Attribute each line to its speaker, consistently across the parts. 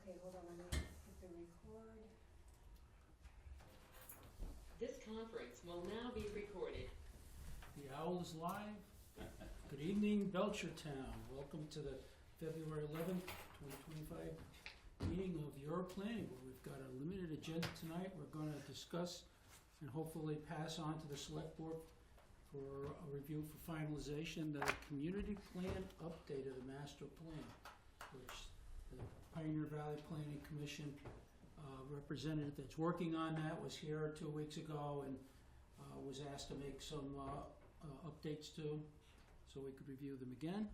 Speaker 1: Okay, hold on, let me hit the record.
Speaker 2: This conference will now be recorded.
Speaker 3: The owl is live. Good evening, Belchertown. Welcome to the February 11th, 2025 meeting of your planning board. We've got a limited agenda tonight. We're going to discuss and hopefully pass on to the select board for a review for finalization the community plan update of the master plan, which the Pioneer Valley Planning Commission representative that's working on that was here 2 weeks ago and was asked to make some updates to, so we could review them again.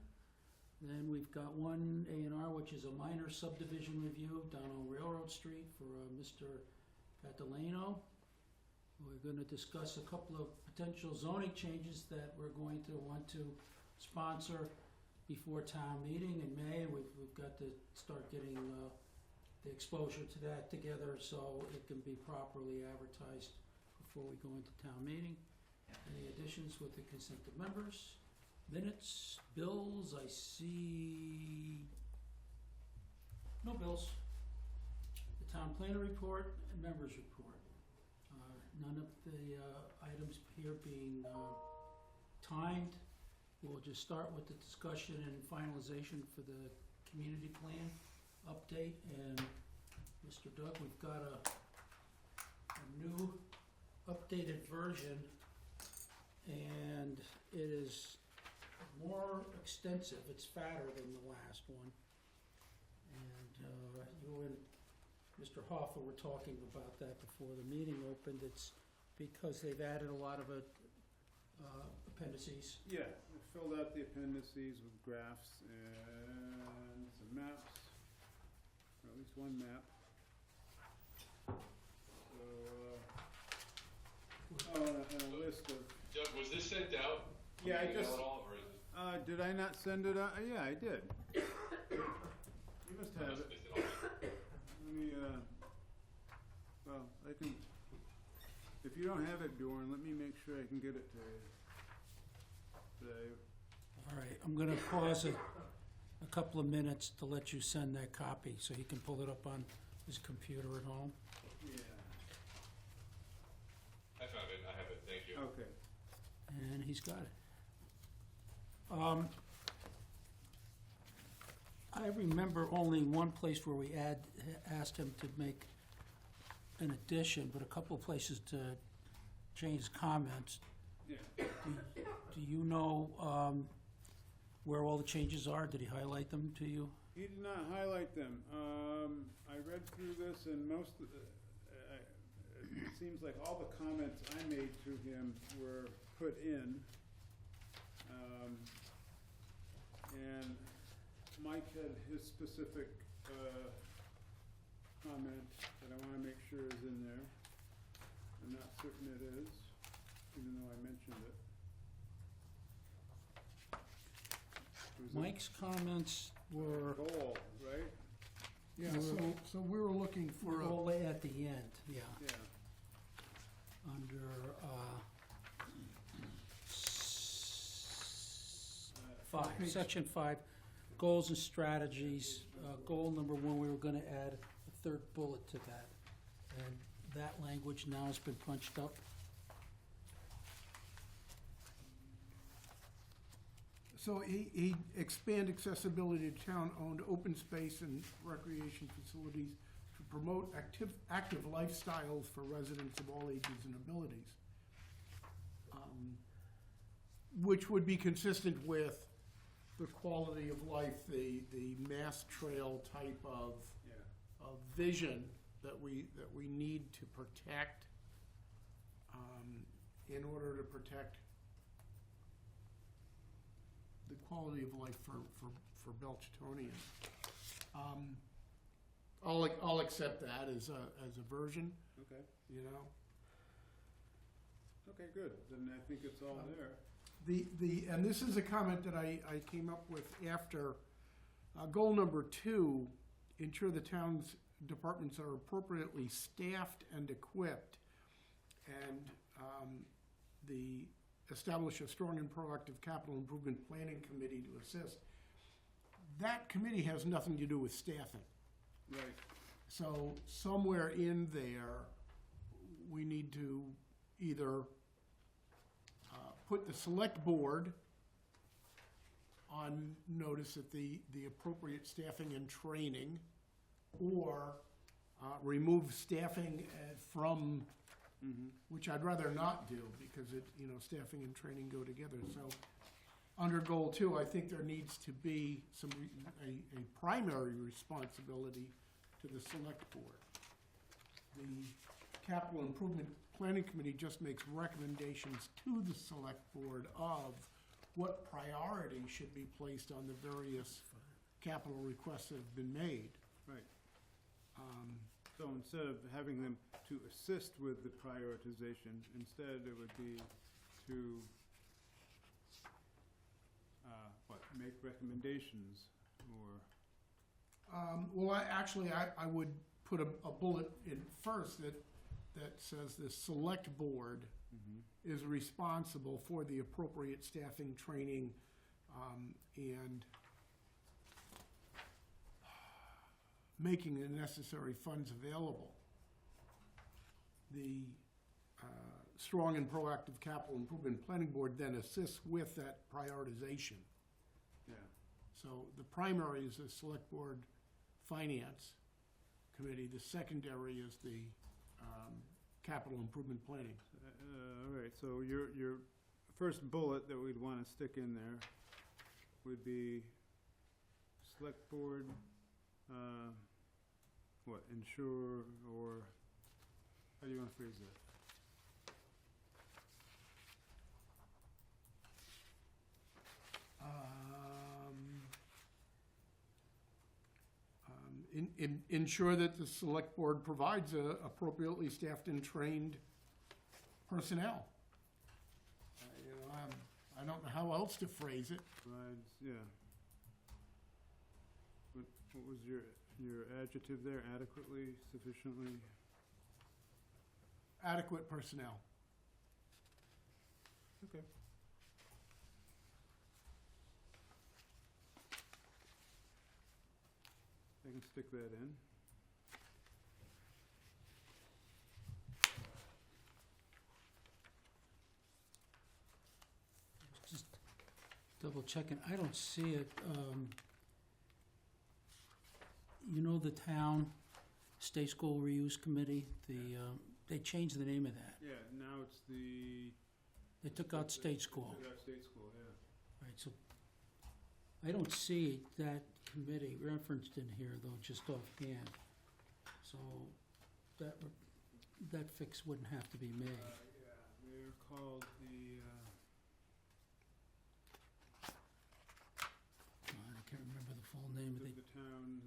Speaker 3: Then we've got one A&R, which is a minor subdivision review down on Railroad Street for Mr. Catalano. We're going to discuss a couple of potential zoning changes that we're going to want to sponsor before town meeting in May. We've got to start getting the exposure to that together so it can be properly advertised before we go into town meeting. Any additions with the consent of members? Minutes, bills, I see no bills. The town planner report and members report. None of the items here being timed. We'll just start with the discussion and finalization for the community plan update. And Mr. Doug, we've got a new updated version, and it is more extensive. It's fatter than the last one. And you and Mr. Hoffa were talking about that before the meeting opened. It's because they've added a lot of appendices.
Speaker 4: Yeah, I filled out the appendices with graphs and some maps, or at least one map. So, and a list of.
Speaker 5: Doug, was this sent out?
Speaker 4: Yeah, I
Speaker 5: Email
Speaker 4: just.
Speaker 5: at all, or is it-
Speaker 4: Did I not send it out? Yeah, I did. You must have it.
Speaker 5: missed it all.
Speaker 4: Let me, well, I can, if you don't have it, Bjorn, let me make sure I can get it to you today.
Speaker 3: All right, I'm going to pause a couple of minutes to let you send that copy so he can pull it up on his computer at home.
Speaker 4: Yeah.
Speaker 5: I found it, I have it, thank you.
Speaker 4: Okay.
Speaker 3: And he's got it. I remember only one place where we asked him to make an addition, but a couple of places to change comments.
Speaker 4: Yeah.
Speaker 3: Do you know where all the changes are? Did he highlight them to you?
Speaker 4: He did not highlight them. I read through this and most of it seems like all the comments I made to him were put in. And Mike had his specific comment that I want to make sure is in there. I'm not certain it is, even though I mentioned it. It was a
Speaker 3: Mike's comments were
Speaker 4: goal, right?
Speaker 6: Yeah,
Speaker 3: We're-
Speaker 6: so we were looking for
Speaker 3: all the way at the end, yeah,
Speaker 4: Yeah.
Speaker 3: under five,
Speaker 6: Page-
Speaker 3: section 5, goals and strategies. Goal number 1, we were going to add a third bullet to that, and that language now has been punched up.
Speaker 6: So he expand accessibility to town-owned open space and recreation facilities to promote active lifestyles for residents of all ages and abilities. Which would be consistent with the quality of life, the mass trail type of
Speaker 4: Yeah.
Speaker 6: vision that we need to protect in order to protect the quality of life for Belchertonians. I'll accept that as a version,
Speaker 4: Okay.
Speaker 6: you know.
Speaker 4: Okay, good. Then I think it's all there.
Speaker 6: And this is a comment that I came up with after goal number 2, ensure the town's departments are appropriately staffed and equipped, and establish a strong and proactive capital improvement planning committee to assist. That committee has nothing to do with staffing.
Speaker 4: Right.
Speaker 6: So somewhere in there, we need to either put the select board on notice at the appropriate staffing and training, or remove staffing from, which I'd rather not do, because it, staffing and training go together. So under goal 2, I think there needs to be a primary responsibility to the select board. The Capital Improvement Planning Committee just makes recommendations to the select board of what priority should be placed on the various capital requests that have been made.
Speaker 4: Right. So instead of having them to assist with the prioritization, instead it would be to, make recommendations or?
Speaker 6: Well, I would put a bullet in first that says the select board is responsible for the appropriate staffing, training, and making the necessary funds available. The Strong and Proactive Capital Improvement Planning Board then assists with that prioritization.
Speaker 4: Yeah.
Speaker 6: So the primary is the Select Board Finance Committee. The secondary is the Capital Improvement Planning.
Speaker 4: All right, so your first bullet that we'd want to stick in there would be select board, ensure, or how do you want to phrase that?
Speaker 6: Ensure that the select board provides appropriately staffed and trained personnel. I don't know how else to phrase it.
Speaker 4: Provides, yeah. What was your adjective there? Adequately, sufficiently?
Speaker 6: Adequate personnel.
Speaker 4: Okay. I can stick that in.
Speaker 3: Just double checking, I don't see it. The town state school reuse committee, they changed the name of that.
Speaker 4: Yeah, now it's the.
Speaker 3: They took out state school.
Speaker 4: Took out state school, yeah.
Speaker 3: Right, so I don't see that committee referenced in here, though, just offhand. So that fix wouldn't have to be made.
Speaker 4: Yeah, they're called the,
Speaker 3: God, I can't remember the full name of
Speaker 4: the town's,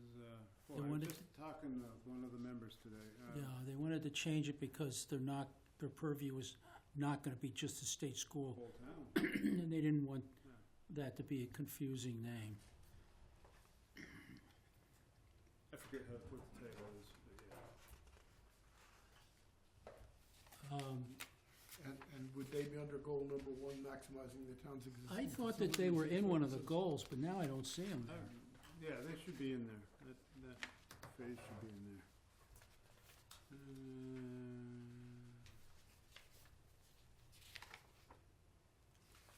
Speaker 3: They
Speaker 4: I was
Speaker 3: wanted
Speaker 4: just talking to one of the members today.
Speaker 3: yeah, they wanted to change it because their purview is not gonna be just a state school.
Speaker 4: Whole town.
Speaker 3: And they didn't want that to be a confusing name.
Speaker 4: I forget what the title is, but yeah.
Speaker 6: And would they be under goal number 1, maximizing the town's existing
Speaker 3: I thought that they were in one of the goals, but now I don't see them there.
Speaker 4: Yeah, they should be in there. That phrase should be in there.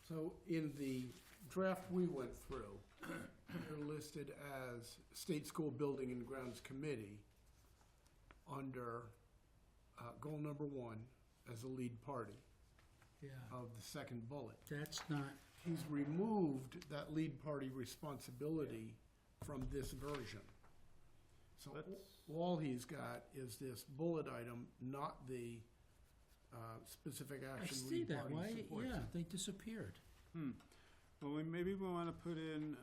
Speaker 6: So in the draft we went through, they're listed as State School Building and Grounds Committee under goal number 1 as a lead party
Speaker 3: Yeah,
Speaker 6: of the second bullet.
Speaker 3: that's not,
Speaker 6: He's removed that lead party responsibility from this version. So all he's got is this bullet item, not the specific
Speaker 3: I
Speaker 6: action
Speaker 3: see
Speaker 6: lead
Speaker 3: that,
Speaker 6: party
Speaker 3: why,
Speaker 6: supports.
Speaker 3: yeah, they disappeared.
Speaker 4: Well, maybe we want to put in,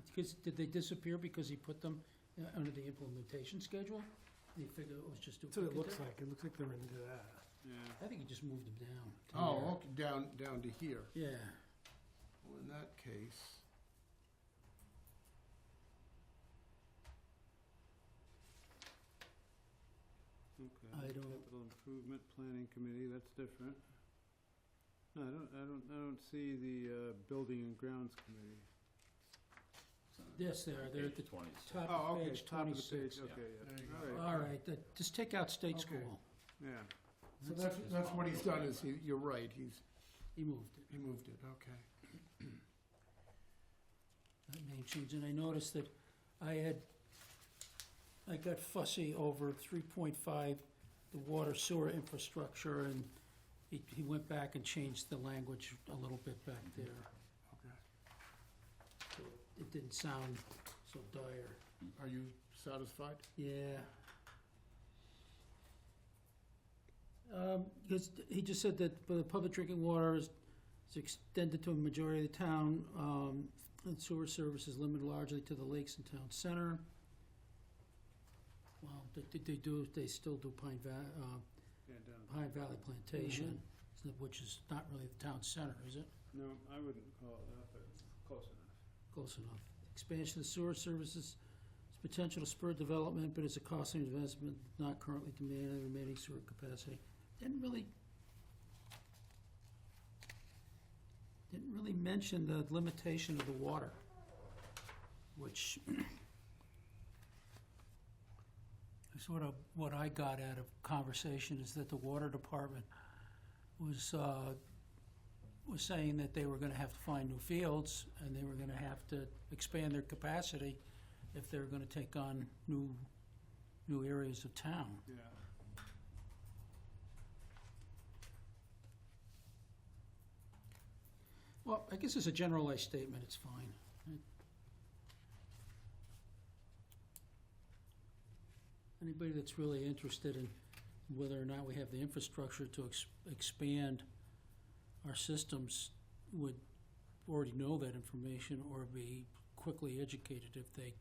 Speaker 3: Because, did they disappear because he put them under the implementation schedule? He figured it was just
Speaker 7: That's what it looks
Speaker 3: duplicative?
Speaker 7: like. It looks like they're into that.
Speaker 4: yeah.
Speaker 3: I think he just moved them down. to
Speaker 6: Oh,
Speaker 3: here.
Speaker 6: okay, down to here.
Speaker 3: Yeah,
Speaker 6: Well, in that case,
Speaker 4: Okay.
Speaker 3: I don't-
Speaker 4: Capital Improvement Planning Committee, that's different. No, I don't see the Building and Grounds Committee.
Speaker 3: Yes, they are. They're at the
Speaker 7: Page 26.
Speaker 3: top
Speaker 4: Oh,
Speaker 3: of
Speaker 4: okay,
Speaker 3: page
Speaker 4: top of the
Speaker 3: 26.
Speaker 4: page, okay, yeah.
Speaker 6: There you
Speaker 4: All
Speaker 6: go.
Speaker 4: right.
Speaker 3: All right, just take out state
Speaker 6: Okay.
Speaker 3: school.
Speaker 4: Yeah,
Speaker 6: So that's what he's done, is you're right,
Speaker 3: He moved it.
Speaker 6: he moved it, okay.
Speaker 3: That name change, and I noticed that I got fussy over 3.5, the water sewer infrastructure, and he went back and changed the language a little bit back there.
Speaker 6: Okay.
Speaker 3: So it didn't sound so dire.
Speaker 6: Are you satisfied?
Speaker 3: Yeah. Because he just said that the public drinking water is extended to a majority of the town, and sewer service is limited largely to the lakes and town center. Well, they still do
Speaker 4: yeah, down.
Speaker 3: Pine Valley Plantation, which is not really the town center, is it?
Speaker 4: No, I wouldn't call it that, but close enough.
Speaker 3: Close enough. Expansion of sewer services, it's potential to spur development, but it's a costly investment, not currently demanding the remaining sewer capacity. Didn't really mention the limitation of the water, which is sort of what I got out of conversation, is that the water department was saying that they were gonna have to find new fields, and they were gonna have to expand their capacity if they were gonna take on new areas of town.
Speaker 4: Yeah.
Speaker 3: Well, I guess it's a generalized statement, it's fine. Anybody that's really interested in whether or not we have the infrastructure to expand our systems would already know that information or be quickly educated if they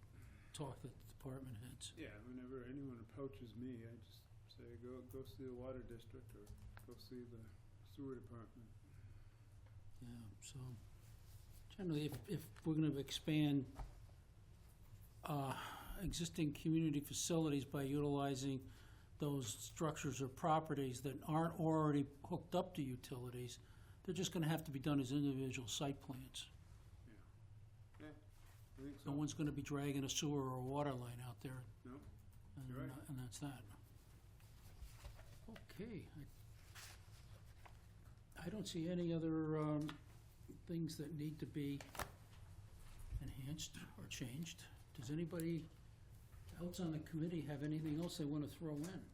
Speaker 3: talk to the department heads.
Speaker 4: Yeah, whenever anyone approaches me, I just say, go see the water district or go see the sewer department.
Speaker 3: Yeah, so generally, if we're gonna expand existing community facilities by utilizing those structures or properties that aren't already hooked up to utilities, they're just gonna have to be done as individual site plans.
Speaker 4: I think so.
Speaker 3: No one's gonna be dragging a sewer or a water line out there.
Speaker 4: No,
Speaker 3: And,
Speaker 4: you're right.
Speaker 3: and that's that. Okay. I don't see any other things that need to be enhanced or changed. Does anybody else on the committee have anything else they want to throw in?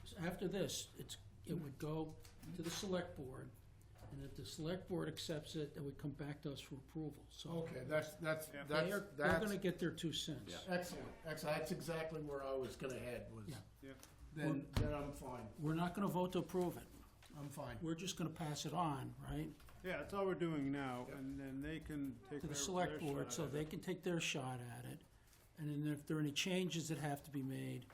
Speaker 3: 'Cause after this, it would go to the select board, and if the select board accepts it, it would come back to us for approval. So
Speaker 6: Okay, that's
Speaker 3: they're gonna get their 2 cents.
Speaker 7: Yeah.
Speaker 6: excellent. That's exactly where I was gonna head, was,
Speaker 3: Yeah.
Speaker 4: Yeah.
Speaker 6: then I'm fine.
Speaker 3: We're not gonna vote to approve it.
Speaker 6: I'm fine.
Speaker 3: We're just gonna pass it on, right,
Speaker 4: Yeah, that's all we're doing now,
Speaker 6: Yep.
Speaker 4: and then they can take
Speaker 3: to the
Speaker 4: their
Speaker 3: select board,
Speaker 4: shot
Speaker 3: so
Speaker 4: at
Speaker 3: they
Speaker 4: it.
Speaker 3: can take their shot at it. And then if there are any changes that have to be made,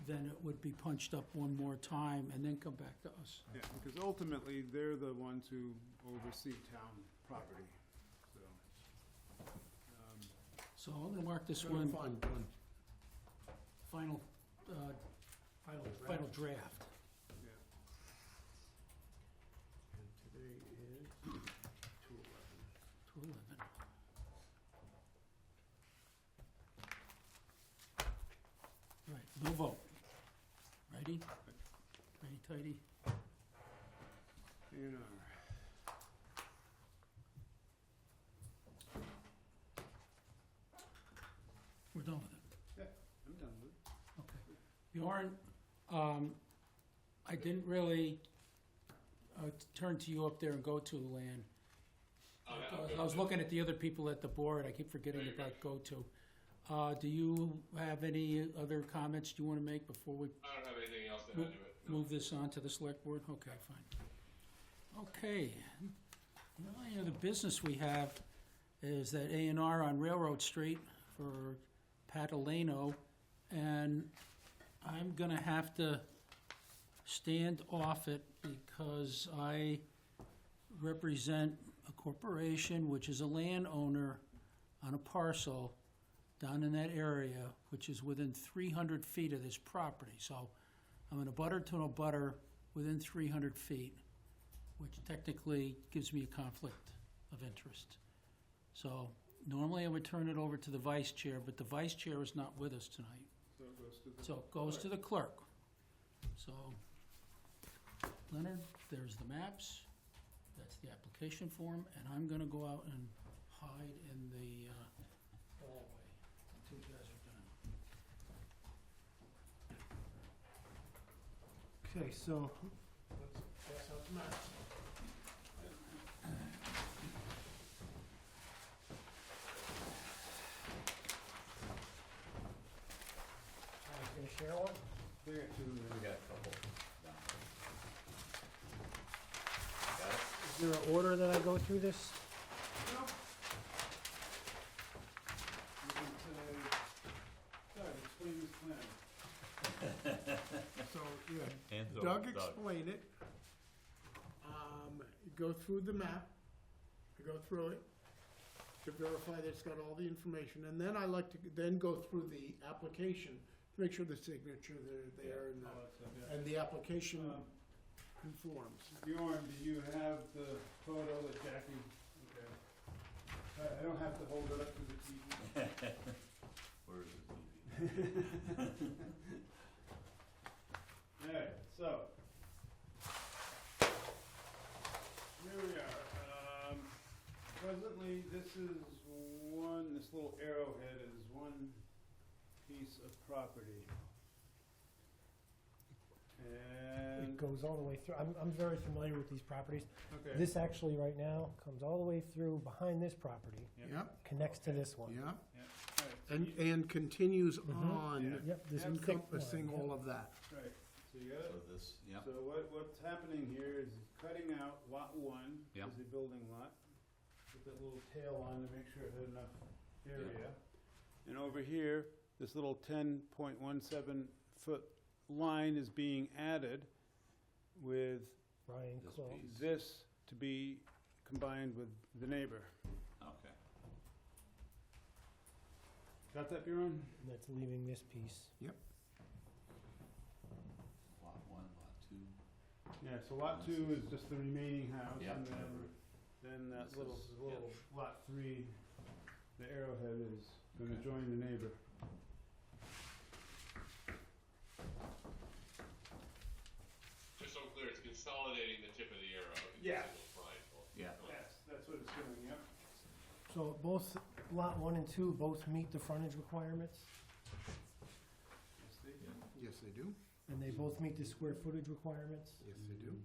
Speaker 3: then it would be punched up one more time and then come back to us.
Speaker 4: Yeah, because ultimately, they're the ones who oversee town property, so.
Speaker 3: So I'm gonna mark this
Speaker 6: Fine,
Speaker 3: one
Speaker 6: fine.
Speaker 3: final, final draft.
Speaker 4: Yeah.
Speaker 6: And today is 2/11.
Speaker 3: 211. Right, no vote. Righty? Righty tighty?
Speaker 4: A&R.
Speaker 3: We're done with it.
Speaker 4: Yeah, I'm done with it.
Speaker 3: Okay. Bjorn, I didn't really turn to you up there and go-to land.
Speaker 5: Oh, yeah, I'm good.
Speaker 3: I was looking at the other people at the board, I keep forgetting
Speaker 5: There you
Speaker 3: about go-to. Do you have any other comments you want to make before we
Speaker 5: I don't have anything else to add to it. No.
Speaker 3: move this on to the select board? Okay, fine. Okay. The only other business we have is that A&R on Railroad Street for Pataleno, and I'm gonna have to stand off it because I represent a corporation which is a landowner on a parcel down in that area, which is within 300 feet of this property. So I'm an abutter to an abutter within 300 feet, which technically gives me a conflict of interest. So Normally I would turn it over to the vice chair, but the vice chair is not with us tonight.
Speaker 4: So it goes to the.
Speaker 3: So it goes to the clerk. So, Leonard, there's the maps, that's the application form, and I'm gonna go out and hide in the hallway until you guys are done.
Speaker 6: Okay, so, let's pass out the maps.
Speaker 7: Gonna share one?
Speaker 4: We got two.
Speaker 8: We got a couple down there. Got it?
Speaker 7: Is there an order that I go through this?
Speaker 4: You can say, Doug, explain this plan.
Speaker 6: So, yeah,
Speaker 8: Hand it over
Speaker 6: Doug
Speaker 8: to Doug.
Speaker 6: explained it. Go through the map, I go through it to verify that it's got all the information, and then I like to then go through the application to make sure the signature are there and
Speaker 4: All that stuff, yeah.
Speaker 6: and the application
Speaker 4: Um,
Speaker 6: conforms.
Speaker 4: Bjorn, do you have the photo that Jackie, okay. I don't have to hold it up to the TV.
Speaker 8: Where is the TV?
Speaker 4: Alright, so. Here we are. Presently, this little arrowhead is one piece of property. And,
Speaker 7: It goes all the way through. I'm very familiar with these properties.
Speaker 4: okay.
Speaker 7: This actually right now comes all the way through behind this property,
Speaker 6: Yep,
Speaker 7: connects to this one.
Speaker 6: yep,
Speaker 4: Yeah, alright, so
Speaker 6: and,
Speaker 4: you-
Speaker 6: and continues
Speaker 7: Mhm.
Speaker 6: on,
Speaker 4: Yeah.
Speaker 7: Yep, this thick
Speaker 6: encompassing
Speaker 7: line,
Speaker 6: all
Speaker 7: yep.
Speaker 6: of that.
Speaker 4: right, so you got it?
Speaker 8: So this, yep,
Speaker 4: So what's happening here is cutting out lot one,
Speaker 8: Yep.
Speaker 4: is the building lot, with that little tail on to make sure it had enough area. And over here, this little 10.17 foot line is being added with
Speaker 7: Ryan
Speaker 8: This
Speaker 7: Close.
Speaker 8: piece.
Speaker 4: this to be combined with the neighbor.
Speaker 8: okay.
Speaker 4: Got that, Bjorn?
Speaker 7: And that's leaving this piece.
Speaker 8: Lot one, lot two.
Speaker 4: Yeah, so lot two is just the remaining house,
Speaker 8: Yep.
Speaker 4: and then that
Speaker 8: This
Speaker 4: little,
Speaker 8: is-
Speaker 4: little lot three, the arrowhead is gonna
Speaker 8: Okay.
Speaker 4: join the neighbor.
Speaker 5: Just so I'm clear, it's consolidating the tip of the arrow into
Speaker 4: Yeah.
Speaker 5: a single triangle.
Speaker 8: Yeah.
Speaker 4: That's what it's doing, yep.
Speaker 7: So both lot 1 and 2 both meet the frontage requirements,
Speaker 4: Yes, they do.
Speaker 6: Yes, they do.
Speaker 7: and they both meet the square footage requirements.
Speaker 6: Yes, they do.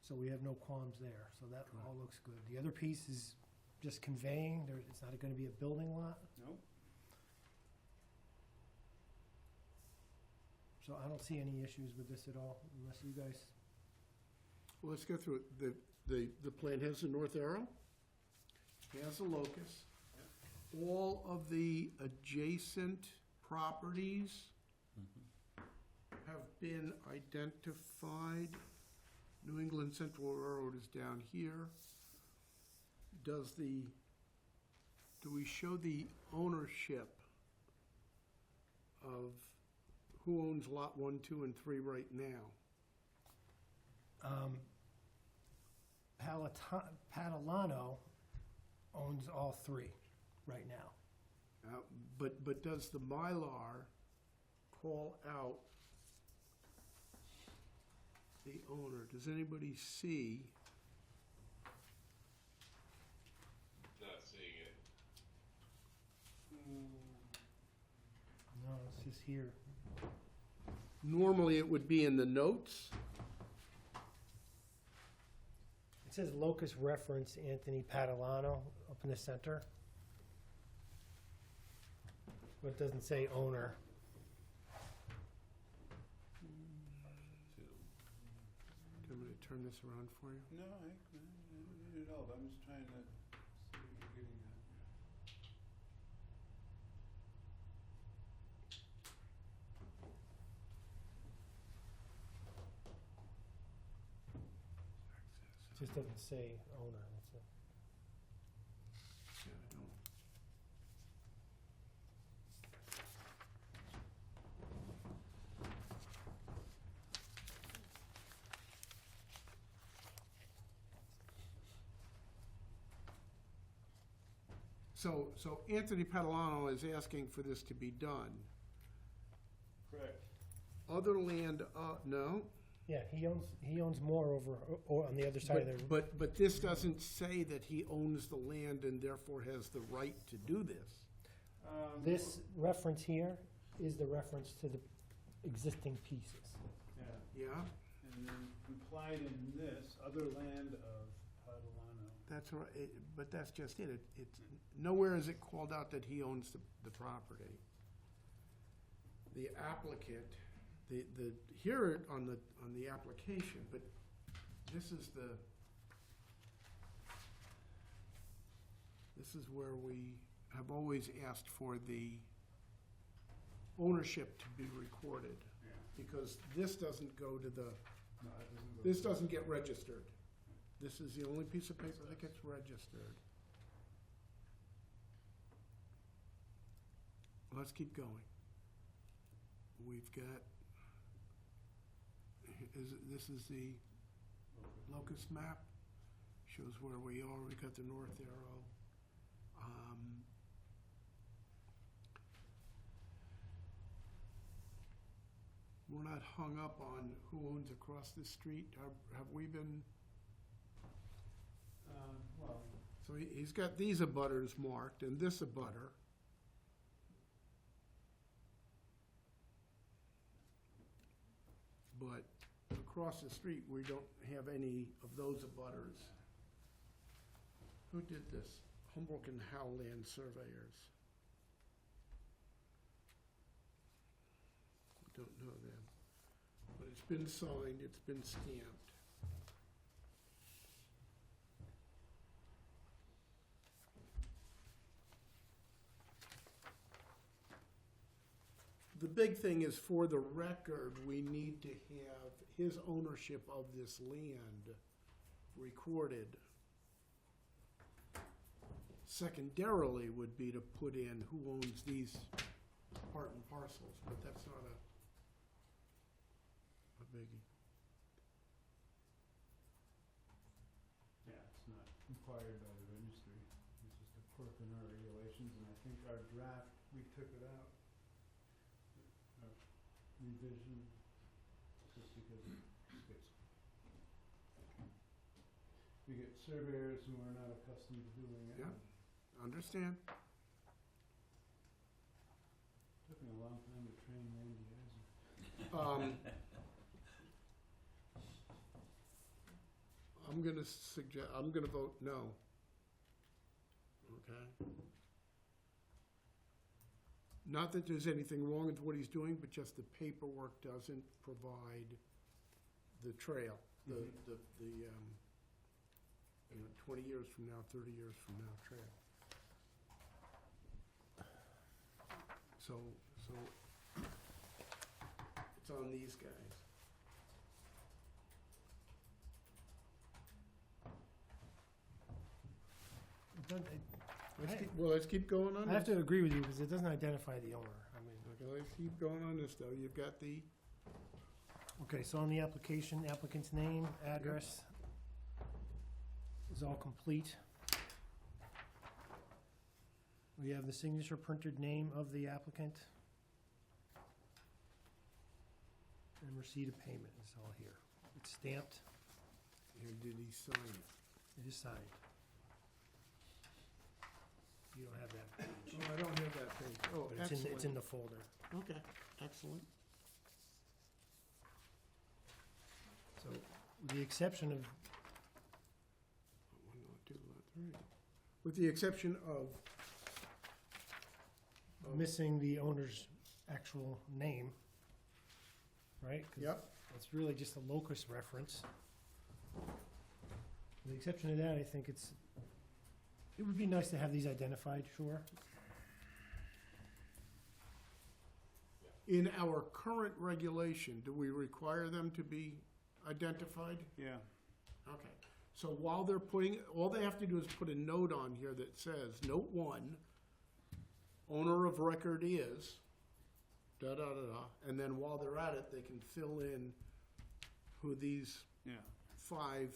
Speaker 7: So we have no qualms there, so that all looks good. The other piece is just conveying, it's not gonna be a building lot,
Speaker 4: Nope.
Speaker 7: so I don't see any issues with this at all, unless you guys,
Speaker 6: Well, let's go through it. The plan has a north arrow, has a locus. All of the adjacent properties have been identified. New England Central Railroad is down here. Do we show the ownership of who owns lot 1, 2, and 3 right now?
Speaker 7: Patalano owns all 3 right now.
Speaker 6: But does the Mylar call out the owner? Does anybody see?
Speaker 5: Not seeing it.
Speaker 7: No, it's just here.
Speaker 6: Normally, it would be in the notes.
Speaker 7: It says locus reference Anthony Patalano up in the center. But it doesn't say owner.
Speaker 8: Two.
Speaker 6: Do you want me to turn this around for you?
Speaker 4: No, I don't need it all, I'm just trying to see what you're getting at.
Speaker 7: It just doesn't say owner. That's it.
Speaker 6: Yeah, I don't. So Anthony Catalano is asking for this to be done.
Speaker 4: Correct.
Speaker 6: Other land, no,
Speaker 7: Yeah, he owns more over, or on the other side of the.
Speaker 6: but this doesn't say that he owns the land and therefore has the right to do this.
Speaker 7: This reference here is the reference to the existing pieces.
Speaker 4: Yeah,
Speaker 6: Yeah,
Speaker 4: and then implied in this, other land of Padalano.
Speaker 6: that's right, but that's just it. It's, nowhere is it called out that he owns the property. The applicant, here on the application, but this is where we have always asked for the ownership to be recorded,
Speaker 4: Yeah.
Speaker 6: because this doesn't go to the,
Speaker 4: No, that doesn't go.
Speaker 6: this doesn't get registered. This is the only piece of paper that gets registered. Let's keep going. We've got, this is the locust map, shows where we are, we got the north arrow. We're not hung up on who owns across the street, have we been?
Speaker 4: Well,
Speaker 6: So he's got these abutters marked and this abutter. But across the street, we don't have any of those abutters. Who did this? Humboldt and Howland surveyors. Don't know them. But it's been signed, it's been stamped. The big thing is, for the record, we need to have his ownership of this land recorded. Secondarily would be to put in who owns these part and parcels, but that's not a biggie.
Speaker 4: yeah, it's not required by the registry. It's just a quirk in our regulations, and I think our draft, we took it out. Revision, just because we get surveyors who are not accustomed to doing it.
Speaker 6: Yeah. Understand?
Speaker 4: Took me a long time to train Randy Eisen.
Speaker 6: I'm gonna vote no. Okay? Not that there's anything wrong with what he's doing, but just the paperwork doesn't provide the trail, the 20 years from now, 30 years from now trail. So it's on these guys. Let's keep going on
Speaker 7: I have
Speaker 6: this.
Speaker 7: to agree with you, because it doesn't identify the owner. I mean,
Speaker 6: Okay, let's keep going on this though. You've got the,
Speaker 7: okay, so on the application, applicant's name, address is all complete. We have the signature printed name of the applicant. And receipt of payment is all here. It's stamped,
Speaker 6: and did he sign it?
Speaker 7: it is signed. You don't have that page,
Speaker 6: Oh, I don't have that page. Oh,
Speaker 7: but it's in
Speaker 6: excellent.
Speaker 7: the folder.
Speaker 6: Okay, excellent.
Speaker 7: So, with the exception of,
Speaker 6: One, lot two, lot three. With the exception of,
Speaker 7: missing the owner's actual name, right? 'Cause
Speaker 6: yep,
Speaker 7: it's really just a locus reference. With the exception of that, I think it would be nice to have these identified, sure.
Speaker 6: in our current regulation, do we require them to be identified?
Speaker 4: Yeah,
Speaker 6: Okay, so while they're putting, all they have to do is put a note on here that says, note one, owner of record is, da-da-da-da, and then while they're at it, they can fill in who these
Speaker 4: yeah.
Speaker 6: 5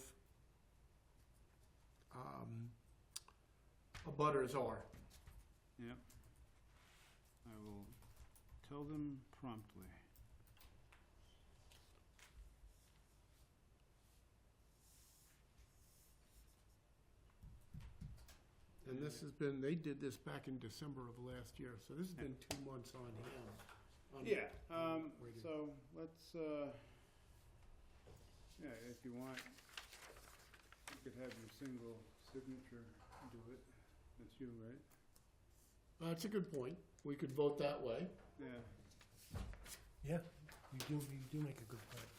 Speaker 6: abutters are.
Speaker 4: Yep. I will tell them promptly.
Speaker 6: And this has been, they did this back in December of last year, so this has been 2 months on him.
Speaker 4: Yeah,
Speaker 6: Waiting.
Speaker 4: so let's, yeah, if you want, you could have your single signature do it. That's you, right?
Speaker 6: That's a good point. We could vote that way.
Speaker 4: Yeah.
Speaker 7: Yeah, you do make a good point.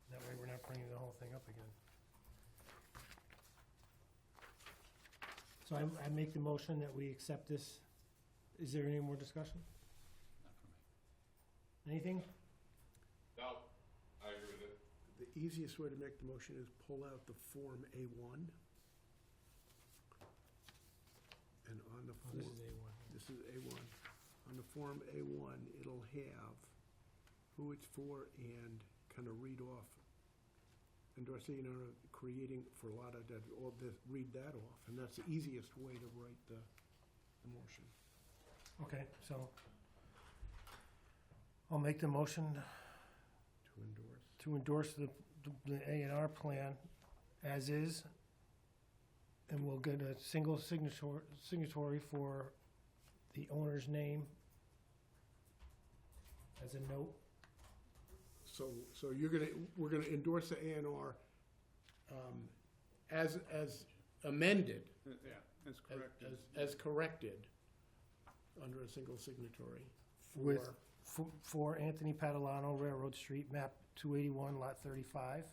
Speaker 7: That way we're not bringing the whole thing up again. So I make the motion that we accept this. Is there any more discussion?
Speaker 8: Not for me.
Speaker 7: Anything?
Speaker 5: No, I agree with it.
Speaker 6: The easiest way to make the motion is pull out the Form A1. And on the
Speaker 7: Oh, this
Speaker 6: form,
Speaker 7: is A1.
Speaker 6: this is A1. On the Form A1, it'll have who it's for and kind of read off endorsing or creating for a lot of that, all this, read that off, and that's the easiest way to write the motion.
Speaker 7: Okay, so I'll make the motion
Speaker 6: To endorse.
Speaker 7: to endorse the A&R plan as is, and we'll get a single signatory for the owner's name as a note.
Speaker 6: So we're gonna endorse the A&R, as amended,
Speaker 4: Yeah, that's correct.
Speaker 6: as corrected, under a single signatory.
Speaker 7: With, for Anthony Padalano, Railroad Street, map 281, lot 35,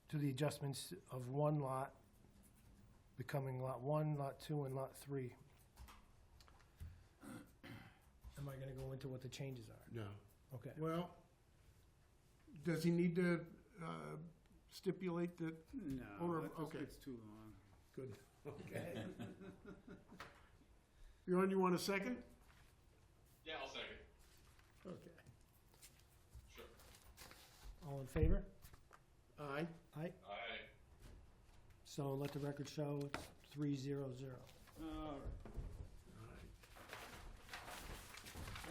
Speaker 7: to the adjustments of one lot becoming lot 1, lot 2, and lot 3. Am I gonna go into what the changes are?
Speaker 6: No.
Speaker 7: Okay.
Speaker 6: Well, does he need to stipulate that?
Speaker 4: No,
Speaker 6: Or-
Speaker 4: that just
Speaker 6: okay.
Speaker 4: gets too long.
Speaker 6: Good, okay. You want a second?
Speaker 5: Yeah, I'll second.
Speaker 6: Okay.
Speaker 5: Sure.
Speaker 7: All in favor?
Speaker 6: Aye.
Speaker 7: Aye.
Speaker 5: Aye.
Speaker 7: So let the record show it's 3-0-0.
Speaker 4: All right.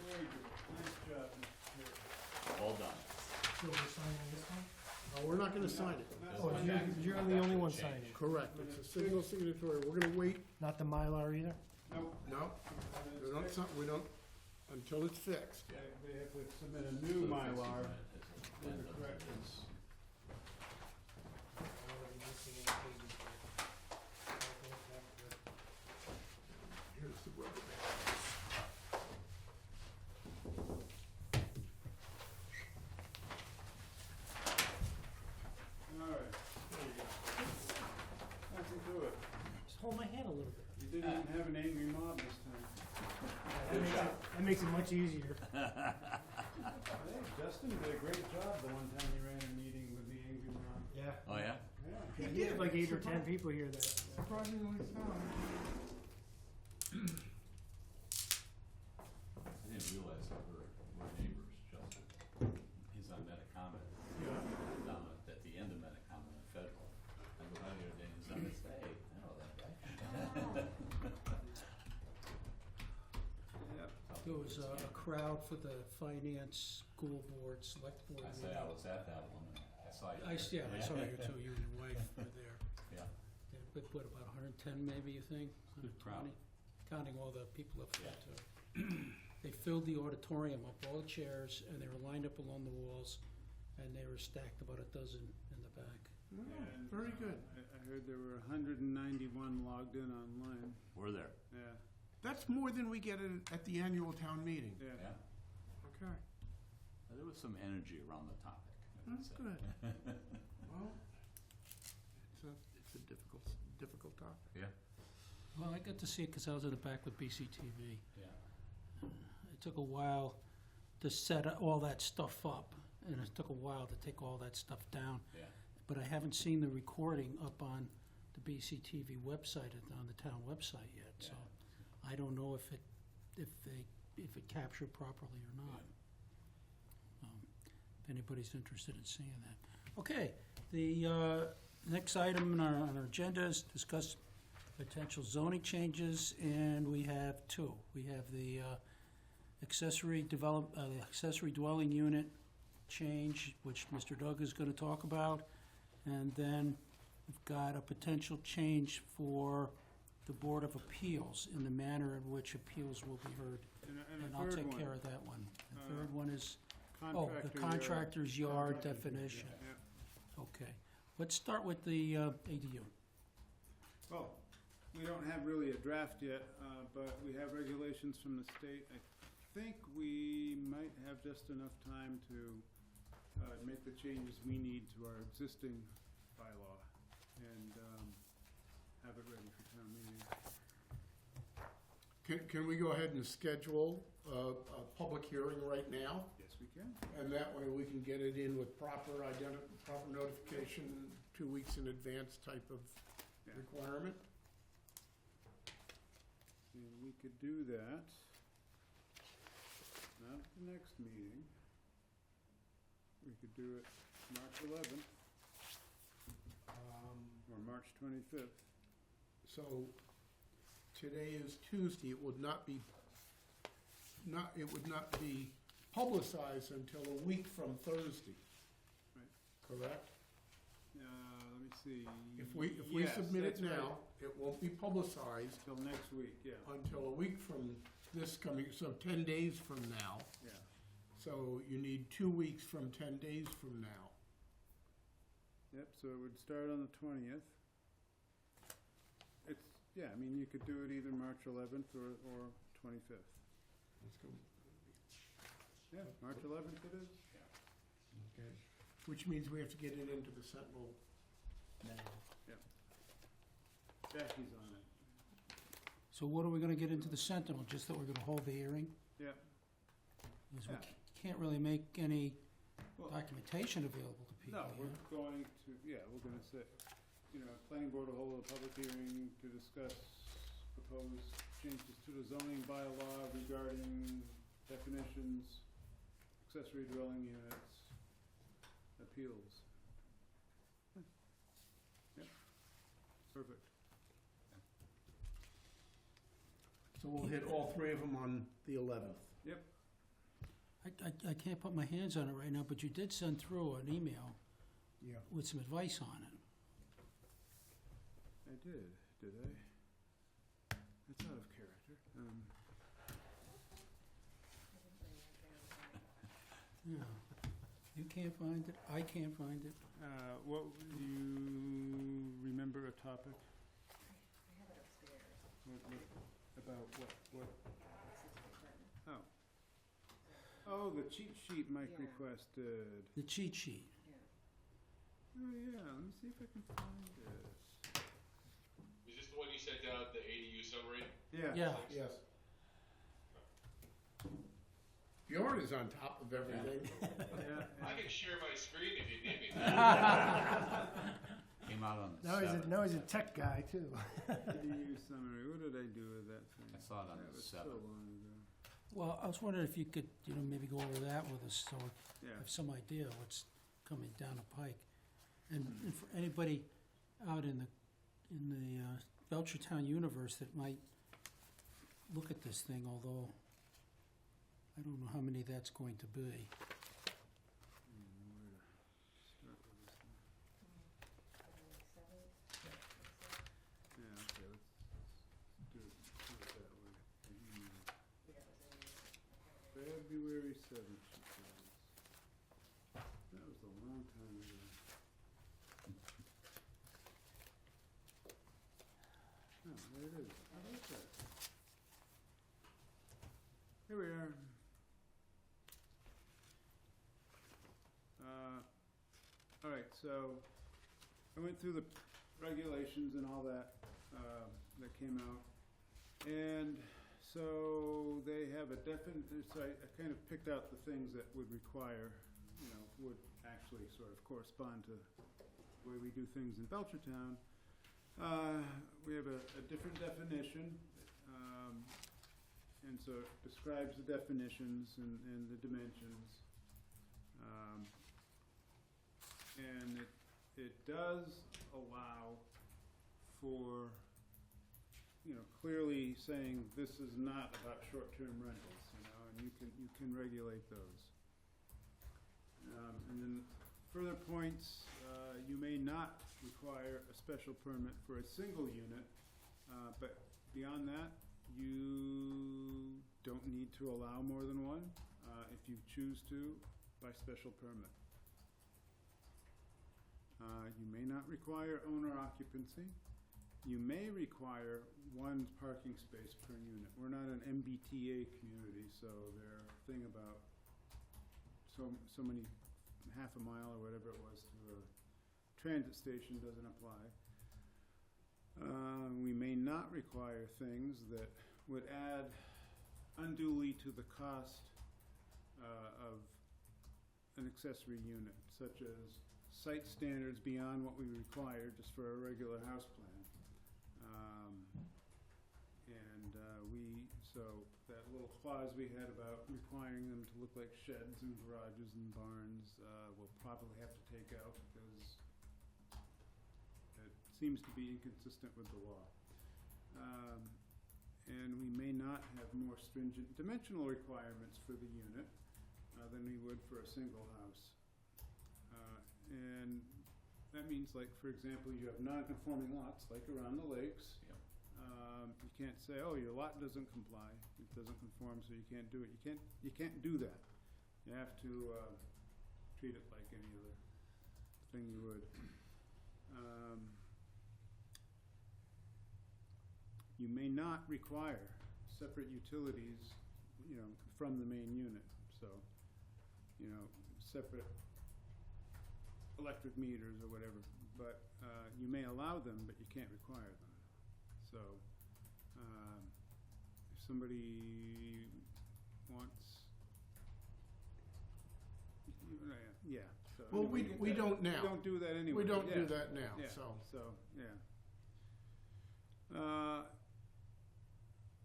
Speaker 4: Very good. Nice job, Mr. Chair.
Speaker 8: All done.
Speaker 7: So we're signing this one?
Speaker 6: Oh, we're not gonna sign it.
Speaker 4: Not
Speaker 7: Oh,
Speaker 4: sign
Speaker 7: you're,
Speaker 4: that.
Speaker 7: you're the only one signing.
Speaker 6: Correct, it's a single signatory. We're gonna wait.
Speaker 7: Not the Mylar either?
Speaker 4: Nope.
Speaker 6: No, we don't, until it's fixed.
Speaker 4: They have to submit a new Mylar with the corrections.
Speaker 6: Here's the rubber band.
Speaker 4: All right, there you go. Nothing to it.
Speaker 7: Just hold my hand a little bit.
Speaker 4: You didn't even have an angry mob this time.
Speaker 7: That makes it much easier.
Speaker 4: Hey, Justin did a great job the one time he ran a meeting with the angry mob.
Speaker 7: Yeah.
Speaker 8: Oh, yeah?
Speaker 4: Yeah.
Speaker 7: He had like 8 or 10 people here that.
Speaker 6: Surprisingly so.
Speaker 8: I didn't realize that we're neighbors, Justin. He's on Metacomet. Down at the end of Metacomet on Federal. I go by the other day and he's on his, hey, I know that guy.
Speaker 4: Yep.
Speaker 3: There was a crowd for the finance, school board, select board
Speaker 8: I say
Speaker 3: meeting.
Speaker 8: I was at that one, and I saw you.
Speaker 3: I saw you too, you and your wife were there.
Speaker 8: Yeah.
Speaker 3: They put about 110 maybe, you think?
Speaker 8: Good crowd.
Speaker 3: 120? Counting all the people up there
Speaker 8: Yeah.
Speaker 3: too. They filled the auditorium up, all the chairs, and they were lined up along the walls, and they were stacked about a dozen in the back.
Speaker 6: Oh,
Speaker 4: And,
Speaker 6: very good.
Speaker 4: I heard there were 191 logged in online.
Speaker 8: We're there.
Speaker 4: Yeah,
Speaker 6: That's more than we get at the annual town meeting.
Speaker 4: yeah.
Speaker 8: Yeah.
Speaker 6: Okay,
Speaker 8: There was some energy around the topic. I would
Speaker 6: that's
Speaker 8: say.
Speaker 6: good. Well, it's a difficult topic.
Speaker 8: Yeah.
Speaker 3: Well, I got to see it because I was in the back with BCTV.
Speaker 8: Yeah.
Speaker 3: It took a while to set all that stuff up, and it took a while to take all that stuff down.
Speaker 8: Yeah.
Speaker 3: But I haven't seen the recording up on the BCTV website, on the town website yet, so I don't know if it captured properly or not. If anybody's interested in seeing that. Okay, the next item on our agenda is discuss potential zoning changes, and we have two. We have the accessory dwelling unit change, which Mr. Doug is gonna talk about. And then we've got a potential change for the Board of Appeals in the manner in which appeals will be heard.
Speaker 4: And
Speaker 3: And
Speaker 4: a
Speaker 3: I'll
Speaker 4: third
Speaker 3: take
Speaker 4: one,
Speaker 3: care of that one. The
Speaker 4: Uh,
Speaker 3: third one is,
Speaker 4: contractor
Speaker 3: the contractor's yard
Speaker 4: Contractor's
Speaker 3: definition.
Speaker 4: Yeah.
Speaker 3: okay. Let's start with the ADU.
Speaker 4: Well, we don't have really a draft yet, but we have regulations from the state. I think we might have just enough time to make the changes we need to our existing bylaw and have it ready for town meeting.
Speaker 6: Can we go ahead and schedule a public hearing right now?
Speaker 4: Yes, we can.
Speaker 6: And that way we can get it in with proper notification, 2 weeks in advance type of
Speaker 4: Yeah.
Speaker 6: requirement?
Speaker 4: And we could do that. Not at the next meeting. We could do it March 11th or March 25th.
Speaker 6: So today is Tuesday, it would not be publicized until a week from Thursday.
Speaker 4: Right.
Speaker 6: Correct?
Speaker 4: Let me see.
Speaker 6: If we
Speaker 4: Yes,
Speaker 6: submit it
Speaker 4: that's right.
Speaker 6: now, it won't be publicized
Speaker 4: Till next week, yeah.
Speaker 6: until a week from this coming, so 10 days from now.
Speaker 4: Yeah.
Speaker 6: So you need 2 weeks from 10 days from now.
Speaker 4: Yep, so it would start on the 20th. Yeah, I mean, you could do it either March 11th or 25th.
Speaker 6: Let's go.
Speaker 4: Yeah, March 11th it is?
Speaker 6: Okay. Which means we have to get it into the Sentinel now.
Speaker 4: Jackie's on it.
Speaker 3: So what are we gonna get into the Sentinel? Just that we're gonna hold the hearing?
Speaker 4: Yeah.
Speaker 3: Because we
Speaker 4: Yeah.
Speaker 3: can't really make any
Speaker 4: Well,
Speaker 3: documentation available to people
Speaker 4: no, we're
Speaker 3: here.
Speaker 4: going to, we're gonna say, planning board will hold a public hearing to discuss proposed changes to the zoning bylaw regarding definitions, accessory dwelling units, appeals. Yep, perfect.
Speaker 6: So we'll hit all three of them on the 11th.
Speaker 4: Yep,
Speaker 3: I can't put my hands on it right now, but you did send through an email
Speaker 6: Yeah.
Speaker 3: with some advice on it.
Speaker 4: I did I? It's out of character.
Speaker 3: Yeah. You can't find it, I can't find it.
Speaker 4: What, do you remember a topic?
Speaker 1: I have it upstairs.
Speaker 4: About what?
Speaker 1: Accessory apartment.
Speaker 4: Oh, the cheat sheet Mike
Speaker 1: Yeah.
Speaker 4: requested.
Speaker 3: The cheat sheet.
Speaker 1: Yeah.
Speaker 4: Oh, yeah, let me see if I can find it.
Speaker 5: Is this the one you sent out, the ADU summary?
Speaker 4: Yeah.
Speaker 3: Yeah.
Speaker 6: Yes. Bjorn is on top of everything.
Speaker 5: I can share my screen if you need me to.
Speaker 8: Came out on the
Speaker 7: Now he's
Speaker 8: 7th.
Speaker 7: now he's a tech guy too.
Speaker 4: ADU summary, what did I do with that thing?
Speaker 8: I saw it on
Speaker 4: That
Speaker 8: the
Speaker 4: was so
Speaker 8: 7th.
Speaker 4: long ago.
Speaker 3: Well, I was wondering if you could, maybe go over that with us, so we
Speaker 4: Yeah,
Speaker 3: have some idea what's coming down the pike. And for anybody out in the Belchertown universe that might look at this thing, although I don't know how many that's going to be.
Speaker 4: Where to start with this one? Yeah, okay, let's do it that way. February 7th, she says. That was a long time ago. Oh, there it is. How about that? Here we are. All right, so I went through the regulations and all that, that came out. And so they have a so I kind of picked out the things that would require, would actually sort of correspond to the way we do things in Belchertown. We have a different definition, and so it describes the definitions and the dimensions. And it does allow for clearly saying this is not about short-term rentals, and you can regulate those. And then further points, you may not require a special permit for a single unit, but beyond that, you don't need to allow more than one if you choose to by special permit. You may not require owner occupancy. You may require one parking space per unit. We're not an MBTA community, so their thing about so many, half a mile or whatever it was to a transit station doesn't apply. We may not require things that would add unduly to the cost of an accessory unit, such as site standards beyond what we require just for a regular house plan. So that little clause we had about requiring them to look like sheds and garages and barns, we'll probably have to take out because it seems to be inconsistent with the law. And we may not have more stringent dimensional requirements for the unit than we would for a single house. And that means, like, for example, you have non-conforming lots, like around the lakes.
Speaker 8: Yep.
Speaker 4: You can't say, oh, your lot doesn't comply. It doesn't conform, so you can't do it. You can't do that. You have to treat it like any other thing you would. You may not require separate utilities, from the main unit. So, separate electric meters or whatever. But you may allow them, but you can't require them. So, if somebody wants, yeah. So
Speaker 6: Well,
Speaker 4: anyway,
Speaker 6: we don't now.
Speaker 4: We don't do that anyway.
Speaker 6: We don't
Speaker 4: yeah.
Speaker 6: do that now,
Speaker 4: Yeah.
Speaker 6: so.
Speaker 4: Yeah.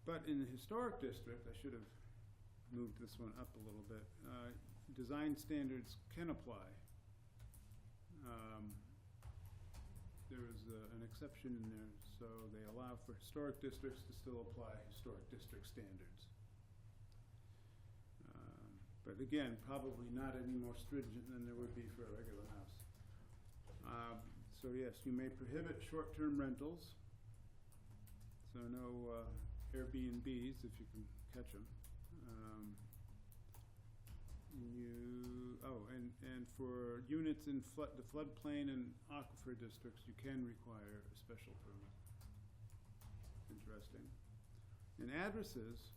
Speaker 4: But in the historic district, I should have moved this one up a little bit. Design standards can apply. There is an exception in there, so they allow for historic districts to still apply historic district standards. But again, probably not any more stringent than there would be for a regular house. So yes, you may prohibit short-term rentals. So no Airbnbs if you can catch them. And for units in the floodplain and aquifer districts, you can require a special permit. Interesting. And addresses,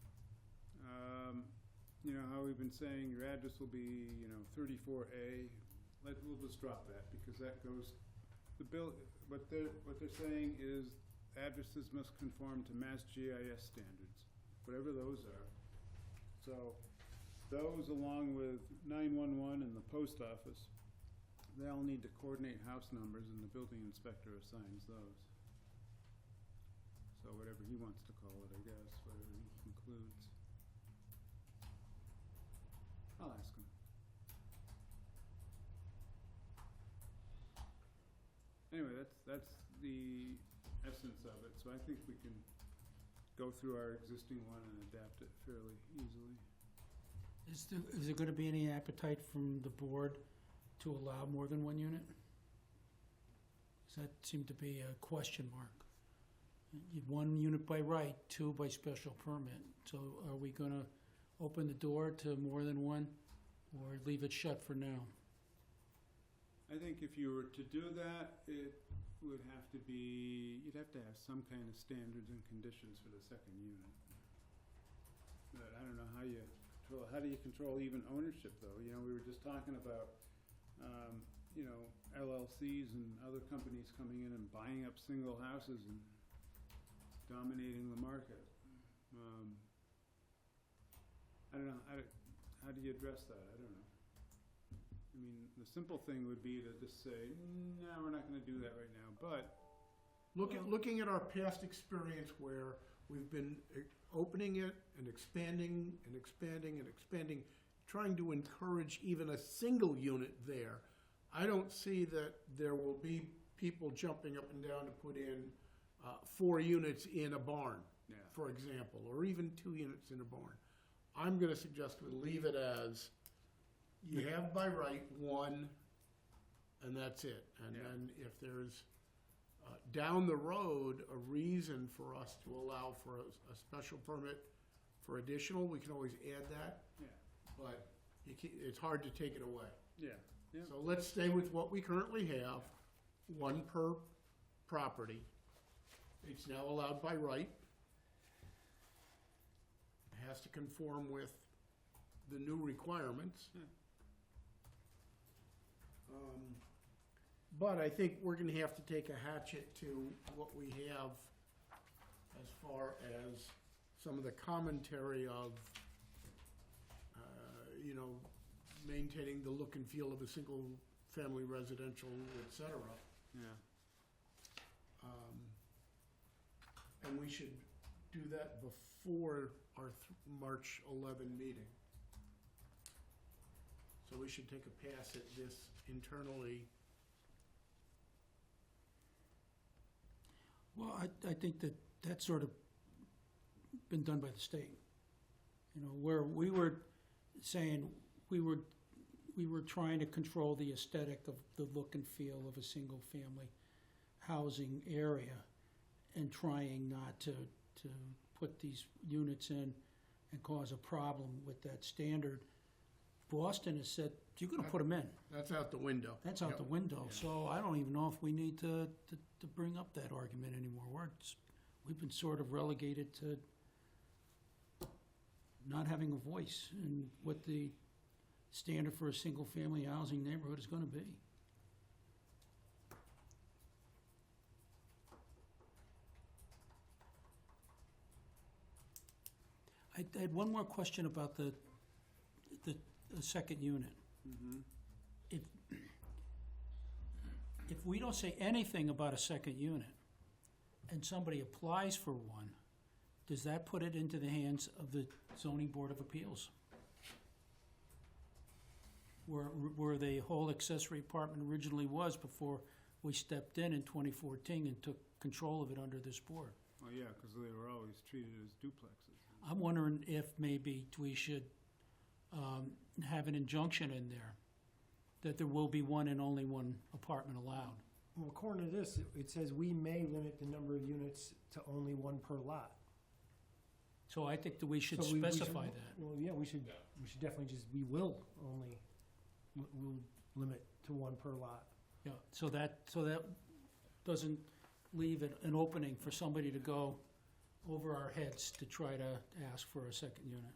Speaker 4: how we've been saying your address will be, 34A. We'll just drop that because that goes. What they're saying is addresses must conform to Mass GIS standards, whatever those are. So those, along with 911 and the post office, they all need to coordinate house numbers, and the building inspector assigns those. So whatever he wants to call it, I guess, whatever he concludes. I'll ask him. Anyway, that's the essence of it. So I think we can go through our existing one and adapt it fairly easily.
Speaker 3: Is there going to be any appetite from the board to allow more than one unit? Does that seem to be a question mark? One unit by right, two by special permit. So are we going to open the door to more than one, or leave it shut for now?
Speaker 4: I think if you were to do that, it would have to be, you'd have to have some kind of standards and conditions for the second unit. But I don't know how you control, how do you control even ownership though? We were just talking about, LLCs and other companies coming in and buying up single houses and dominating the market. I don't know, how do you address that? I don't know. I mean, the simple thing would be to just say, no, we're not going to do that right now, but...
Speaker 6: Looking at our past experience where we've been opening it and expanding and expanding and expanding, trying to encourage even a single unit there, I don't see that there will be people jumping up and down to put in 4 units in a barn,
Speaker 4: Yeah.
Speaker 6: for example, or even 2 units in a barn. I'm gonna suggest we leave it as, you have by right 1, and that's it. And
Speaker 4: Yeah.
Speaker 6: then if there's, down the road, a reason for us to allow for a special permit for additional, we can always add that.
Speaker 4: Yeah.
Speaker 6: But it's hard to take it away.
Speaker 4: Yeah. Yeah.
Speaker 6: So let's stay with what we currently have, 1 per property. It's now allowed by right. It has to conform with the new requirements.
Speaker 4: Yeah.
Speaker 6: But I think we're gonna have to take a hatchet to what we have as far as some of the commentary of, maintaining the look and feel of a single-family residential, et cetera.
Speaker 4: Yeah.
Speaker 6: And we should do that before our March 11 meeting. So we should take a pass at this internally.
Speaker 3: Well, I think that that's sort of been done by the state. Where we were saying we were trying to control the aesthetic of the look and feel of a single-family housing area and trying not to put these units in and cause a problem with that standard. Boston has said, you're gonna put them in.
Speaker 6: That's out the window.
Speaker 3: That's out the
Speaker 6: Yep.
Speaker 3: window, so I don't even know if we need to bring up that argument anymore. We've been sort of relegated to not having a voice in what the standard for a single-family housing neighborhood is gonna be. I had one more question about the second unit.
Speaker 4: Mm-hmm.
Speaker 3: If we don't say anything about a second unit and somebody applies for one, does that put it into the hands of the zoning board of appeals? Where the whole accessory apartment originally was before we stepped in 2014 and took control of it under this board.
Speaker 4: Oh, yeah, because they were always treated as duplexes.
Speaker 3: I'm wondering if maybe we should have an injunction in there that there will be one and only one apartment allowed.
Speaker 7: Well, according to this, it says we may limit the number of units to only 1 per lot.
Speaker 3: So I think that we should
Speaker 7: So we
Speaker 3: specify that.
Speaker 7: Well, yeah, we should definitely we will only, we'll limit to 1 per lot.
Speaker 3: Yeah, so that doesn't leave an opening for somebody to go over our heads to try to ask for a second unit.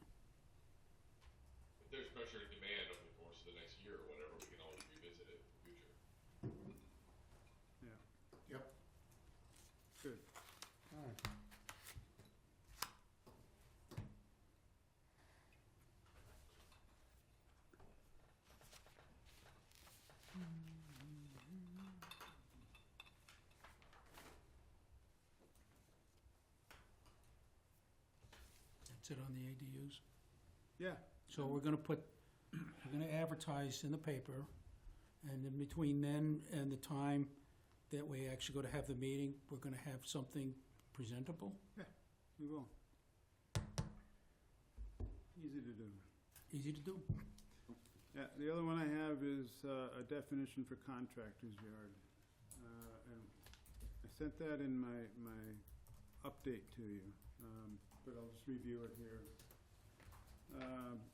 Speaker 5: If there's pressure and demand over the course of the next year or whatever, we can always revisit it in the future.
Speaker 4: Yeah.
Speaker 6: Yep.
Speaker 4: Good.
Speaker 6: All right.
Speaker 3: That's it on the ADUs.
Speaker 4: Yeah.
Speaker 3: So we're gonna advertise in the paper, and in between then and the time that we actually go to have the meeting, we're gonna have something presentable,
Speaker 4: We will. Easy to do.
Speaker 3: easy to do.
Speaker 4: Yeah, the other one I have is a definition for contractor's yard. And I sent that in my update to you, but I'll just review it here.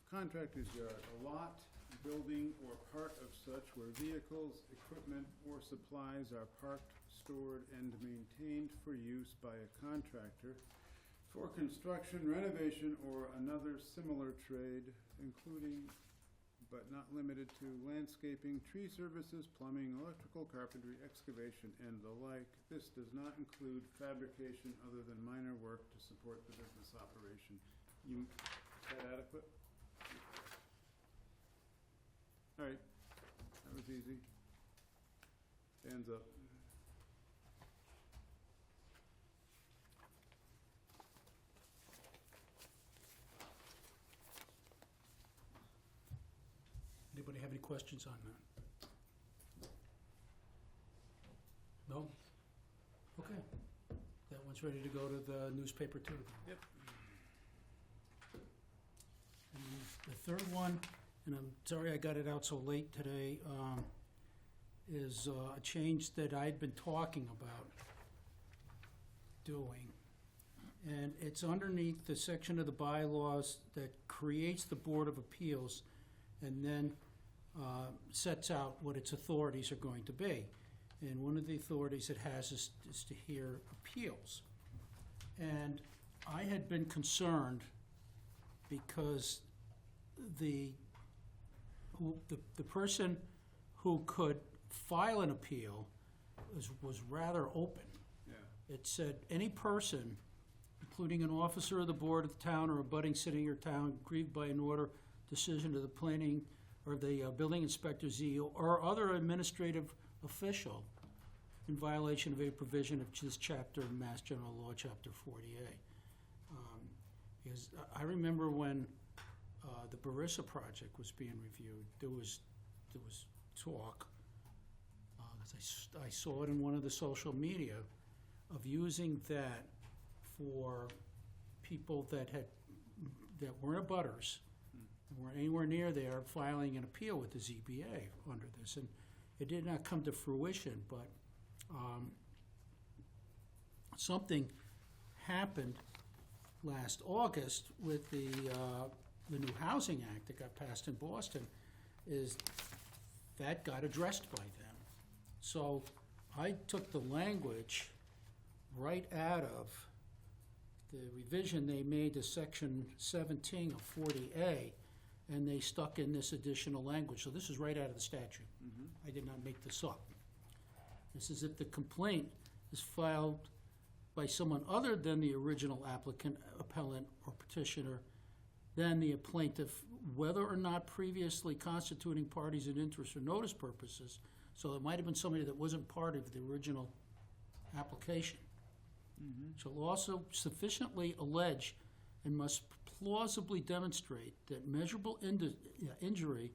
Speaker 4: Contractor's yard, a lot, building, or part of such where vehicles, equipment, or supplies are parked, stored, and maintained for use by a contractor for construction, renovation, or another similar trade, including but not limited to landscaping, tree services, plumbing, electrical, carpentry, excavation, and the like. This does not include fabrication other than minor work to support the business operation. Is that adequate? All right, that was easy. Hands up.
Speaker 3: Anybody have any questions on that? No? Okay. it's ready to go to the newspaper too.
Speaker 4: Yep.
Speaker 3: And the third one, and I'm sorry I got it out so late today, is a change that I'd been talking about doing. And it's underneath the section of the bylaws that creates the Board of Appeals and then sets out what its authorities are going to be. And one of the authorities it has is to hear appeals. And I had been concerned because the person who could file an appeal was rather open.
Speaker 4: Yeah.
Speaker 3: It said, any person, including an officer of the board of the town or a budding city or town, grieved by an order, decision of the planning or the building inspector, ZEO, or other administrative official in violation of a provision of this chapter of Mass General Law, Chapter 40A. Because I remember when the Barissa project was being reviewed, there was talk, 'cause I saw it in one of the social media, of using that for people that weren't abutters, weren't anywhere near there, filing an appeal with the ZBA under this. And it did not come to fruition, but something happened last August with the new Housing Act that got passed in Boston, is that got addressed by them. So I took the language right out of the revision they made to section 17 of 40A, and they stuck in this additional language. So this is right out of the statute. I did not make this up. This is if the complaint is filed by someone other than the original applicant, appellant, or petitioner, then the plaintiff, whether or not previously constituting parties in interest for notice purposes, so it might have been somebody that wasn't part of the original application, shall also sufficiently allege and must plausibly demonstrate that measurable injury,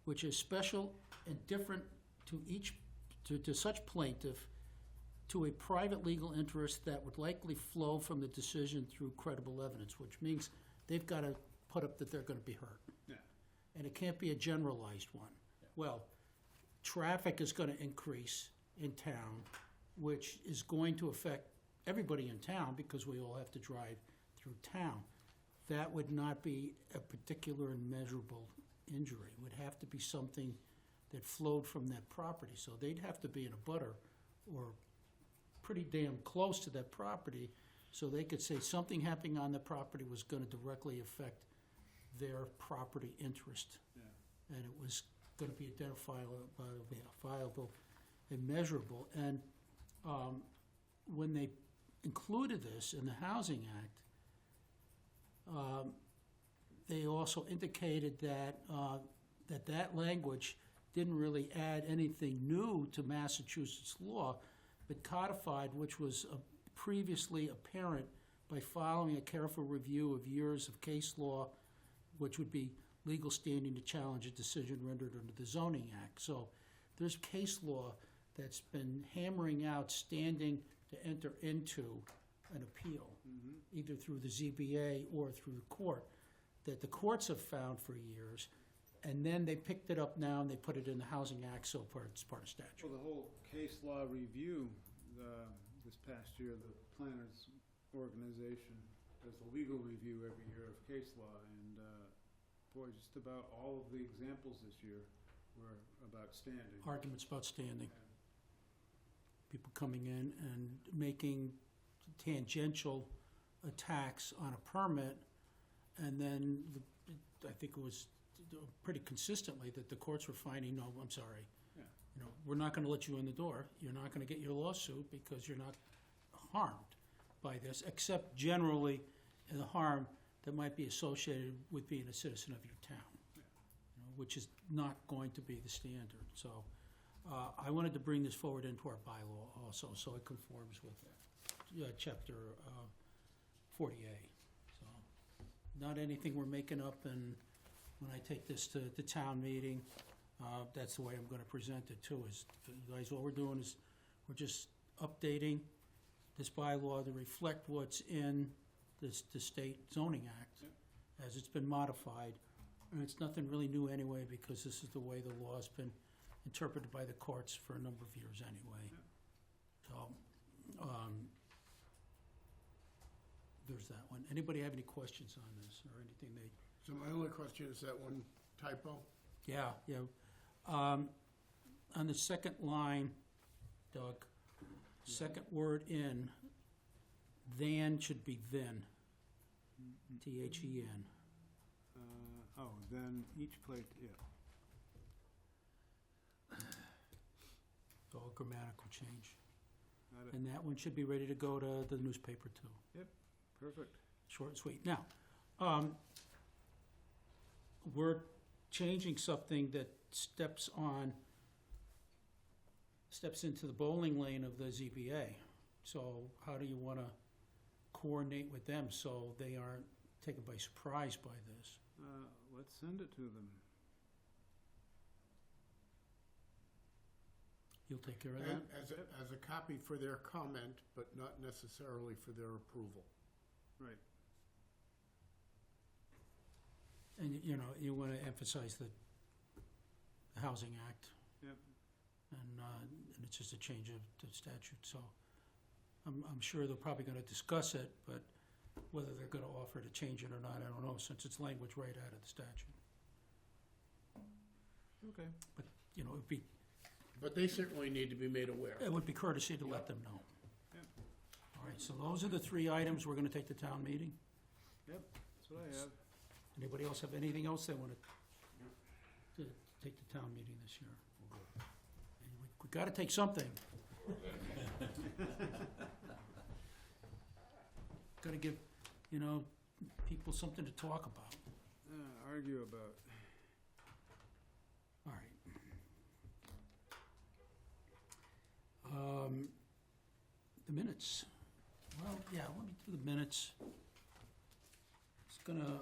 Speaker 3: which is special and different to such plaintiff, to a private legal interest that would likely flow from the decision through credible evidence, which means they've got to put up that they're going to be hurt.
Speaker 4: Yeah.
Speaker 3: And it can't be a generalized one. Well, traffic is going to increase in town, which is going to affect everybody in town because we all have to drive through town. That would not be a particular and measurable injury. It would have to be something that flowed from that property. So they'd have to be in a butter or pretty damn close to that property so they could say something happening on the property was going to directly affect their property interest.
Speaker 4: Yeah.
Speaker 3: And it was going to be identifiable and measurable. And when they included this in the Housing Act, they also indicated that that language didn't really add anything new to Massachusetts law, but codified which was previously apparent by following a careful review of years of case law, which would be legal standing to challenge a decision rendered under the Zoning Act. So there's case law that's been hammering out standing to enter into an appeal, either through the ZBA or through the court, that the courts have found for years, and then they picked it up now and they put it in the Housing Act, so it's part of statute.
Speaker 4: Well, the whole case law review, this past year, the planners organization does a legal review every year of case law, and boy, just about all of the examples this year were about standing.
Speaker 3: Arguments about standing. People coming in and making tangential attacks on a permit, and then I think it was pretty consistently that the courts were finding, no, I'm sorry,
Speaker 4: Yeah.
Speaker 3: we're not going to let you in the door. You're not going to get your lawsuit because you're not harmed by this, except generally in the harm that might be associated with being a citizen of your town, which is not going to be the standard. So I wanted to bring this forward into our bylaw also, so it conforms with chapter 40A. So not anything we're making up, and when I take this to the town meeting, that's the way I'm going to present it too. Is, guys, all we're doing is we're just updating this bylaw to reflect what's in the state zoning act
Speaker 4: Yep.
Speaker 3: as it's been modified. And it's nothing really new anyway, because this is the way the law's been interpreted by the courts for a number of years anyway.
Speaker 4: Yep.
Speaker 3: So, there's that one. Anybody have any questions on this or anything they?
Speaker 6: So my only question is that one typo?
Speaker 3: Yeah, yeah. On the second line, Doug, second word in, than should be then, T-H-E-N.
Speaker 4: Then each place, yeah.
Speaker 3: So a grammatical change.
Speaker 4: Got it.
Speaker 3: And that one should be ready to go to the newspaper too.
Speaker 4: Perfect.
Speaker 3: Short and sweet. Now, we're changing something that steps into the bowling lane of the ZBA. So how do you want to coordinate with them so they aren't taken by surprise by this?
Speaker 4: Let's send it to them.
Speaker 3: You'll take care of that?
Speaker 6: And as a copy for their comment, but not necessarily for their approval.
Speaker 4: Right.
Speaker 3: And, you know, you want to emphasize the Housing Act.
Speaker 4: Yep.
Speaker 3: And it's just a change of the statute, so I'm sure they're probably going to discuss it, but whether they're going to offer to change it or not, I don't know, since it's language right out of the statute.
Speaker 4: Okay.
Speaker 3: But, you know,
Speaker 6: But they certainly need to be made aware.
Speaker 3: it would be courtesy to let them know.
Speaker 4: Yep.
Speaker 3: All right, so those are the three items we're going to take to town meeting.
Speaker 4: That's what I have.
Speaker 3: Anybody else have anything else they want to take to town meeting this year? And we got to take something. Got to give, you know, people something to talk about.
Speaker 4: Argue about.
Speaker 3: All right. The minutes. Well, yeah, let me do the minutes. It's gonna,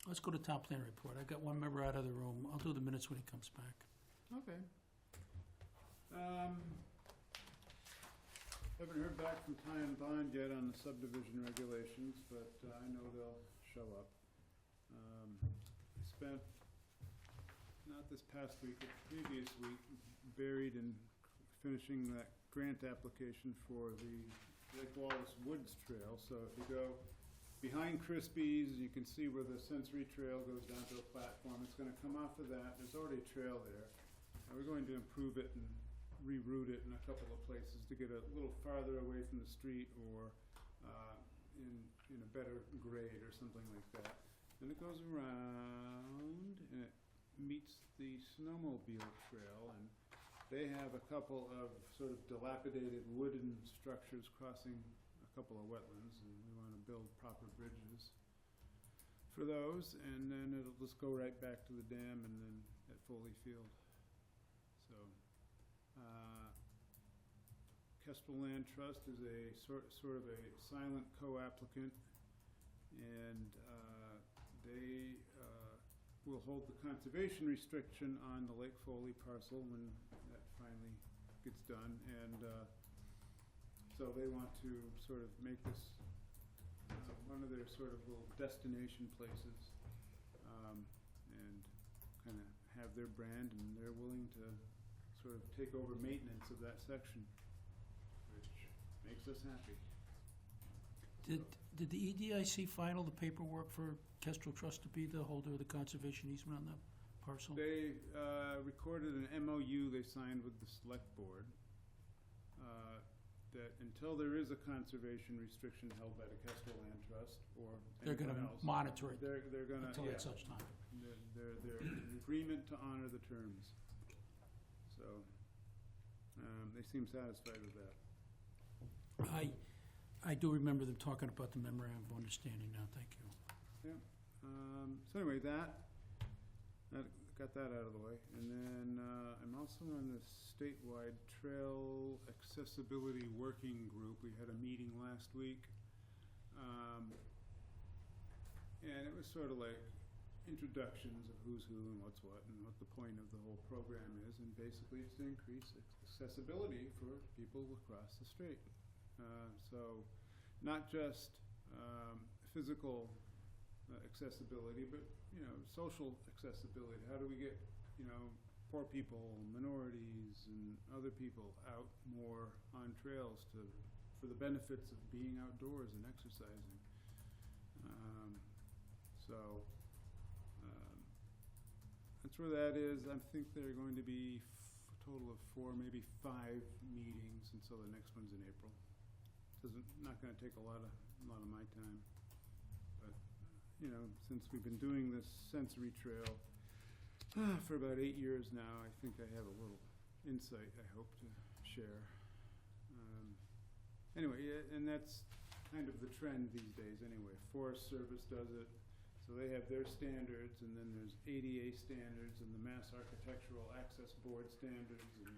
Speaker 3: let's go to town plan report. I got one member out of the room. I'll do the minutes when he comes back.
Speaker 4: Okay. Haven't heard back from Ty and Bond yet on the subdivision regulations, but I know they'll show up. I spent, not this past week, but the previous week, buried in finishing that grant application for the Lake Wallace Woods Trail. So if you go behind Crispy's, you can see where the sensory trail goes down to a platform. It's going to come off of that. There's already a trail there. And we're going to improve it and reroute it in a couple of places to get a little farther away from the street or in a better grade or something like that. Then it goes around and it meets the snowmobile trail, and they have a couple of sort of dilapidated wooden structures crossing a couple of wetlands, and we want to build proper bridges for those, and then it'll just go right back to the dam and then at Foley Field. So Kestrel Land Trust is a sort of a silent co-applicant, and they will hold the conservation restriction on the Lake Foley parcel when that finally gets done, and so they want to sort of make this one of their sort of little destination places, and kind of have their brand, and they're willing to sort of take over maintenance of that section, which makes us happy.
Speaker 3: Did the EDIC final the paperwork for Kestrel Trust to be the holder of the conservation easement on the parcel?
Speaker 4: They recorded an MOU they signed with the select board that until there is a conservation restriction held by the Kestrel Land Trust or
Speaker 3: They're going to
Speaker 4: anyone else,
Speaker 3: monitor it
Speaker 4: they're going to,
Speaker 3: until
Speaker 4: yeah,
Speaker 3: at such time.
Speaker 4: they're in agreement to honor the terms. So they seem satisfied with that.
Speaker 3: I do remember them talking about the memorandum of understanding now, thank you.
Speaker 4: Yeah. So anyway, that got that out of the way, and then I'm also on the statewide trail accessibility working group. We had a meeting last week, and it was sort of like introductions of who's who and what's what and what the point of the whole program is, and basically it's to increase accessibility for people across the street. So not just physical accessibility, but social accessibility. How do we get poor people, minorities, and other people out more on trails for the benefits of being outdoors and exercising? That's where that is. I think there are going to be a total of 4, maybe 5 meetings until the next one's in April. Not going to take a lot of my time, but since we've been doing this sensory trail for about 8 years now, I think I have a little insight I hope to share. Anyway, and that's kind of the trend these days anyway. Forest Service does it, so they have their standards, and then there's ADA standards and the Mass Architectural Access Board standards, and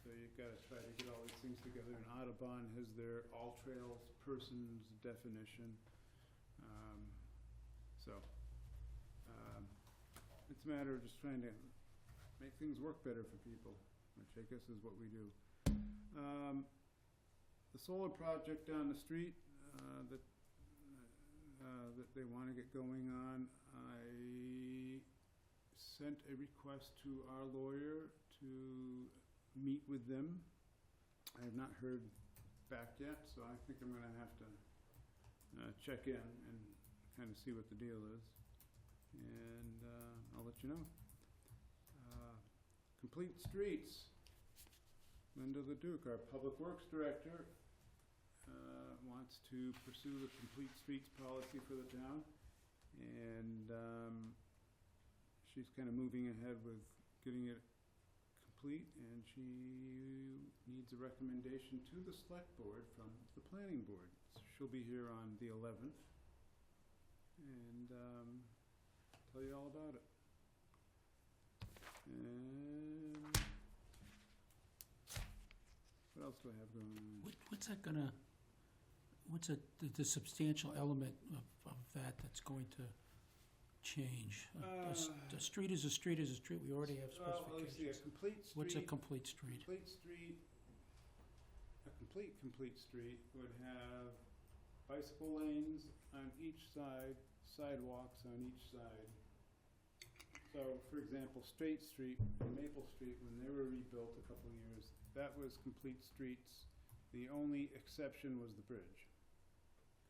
Speaker 4: so you've got to try to get all these things together. And Audubon has their all trails persons definition. It's a matter of just trying to make things work better for people, which I guess is what we do. The solar project down the street that they want to get going on, I sent a request to our lawyer to meet with them. I have not heard back yet, so I think I'm going to have to check in and kind of see what the deal is, and I'll let you know. Complete Streets. Linda LeDuc, our Public Works Director, wants to pursue the Complete Streets policy for the town, and she's kind of moving ahead with getting it complete, and she needs a recommendation to the Select Board from the Planning Board. She'll be here on the 11th, and tell you all about it. And what else do I have going on?
Speaker 3: What's that gonna, the substantial element of that that's going to change? A street is a street is a street, we already have
Speaker 4: Well, let's see, a
Speaker 3: specifications.
Speaker 4: complete street.
Speaker 3: What's a complete street?
Speaker 4: A complete street would have bicycle lanes on each side, sidewalks on each side. So, for example, State Street and Maple Street, when they were rebuilt a couple of years, that was complete streets. The only exception was the bridge,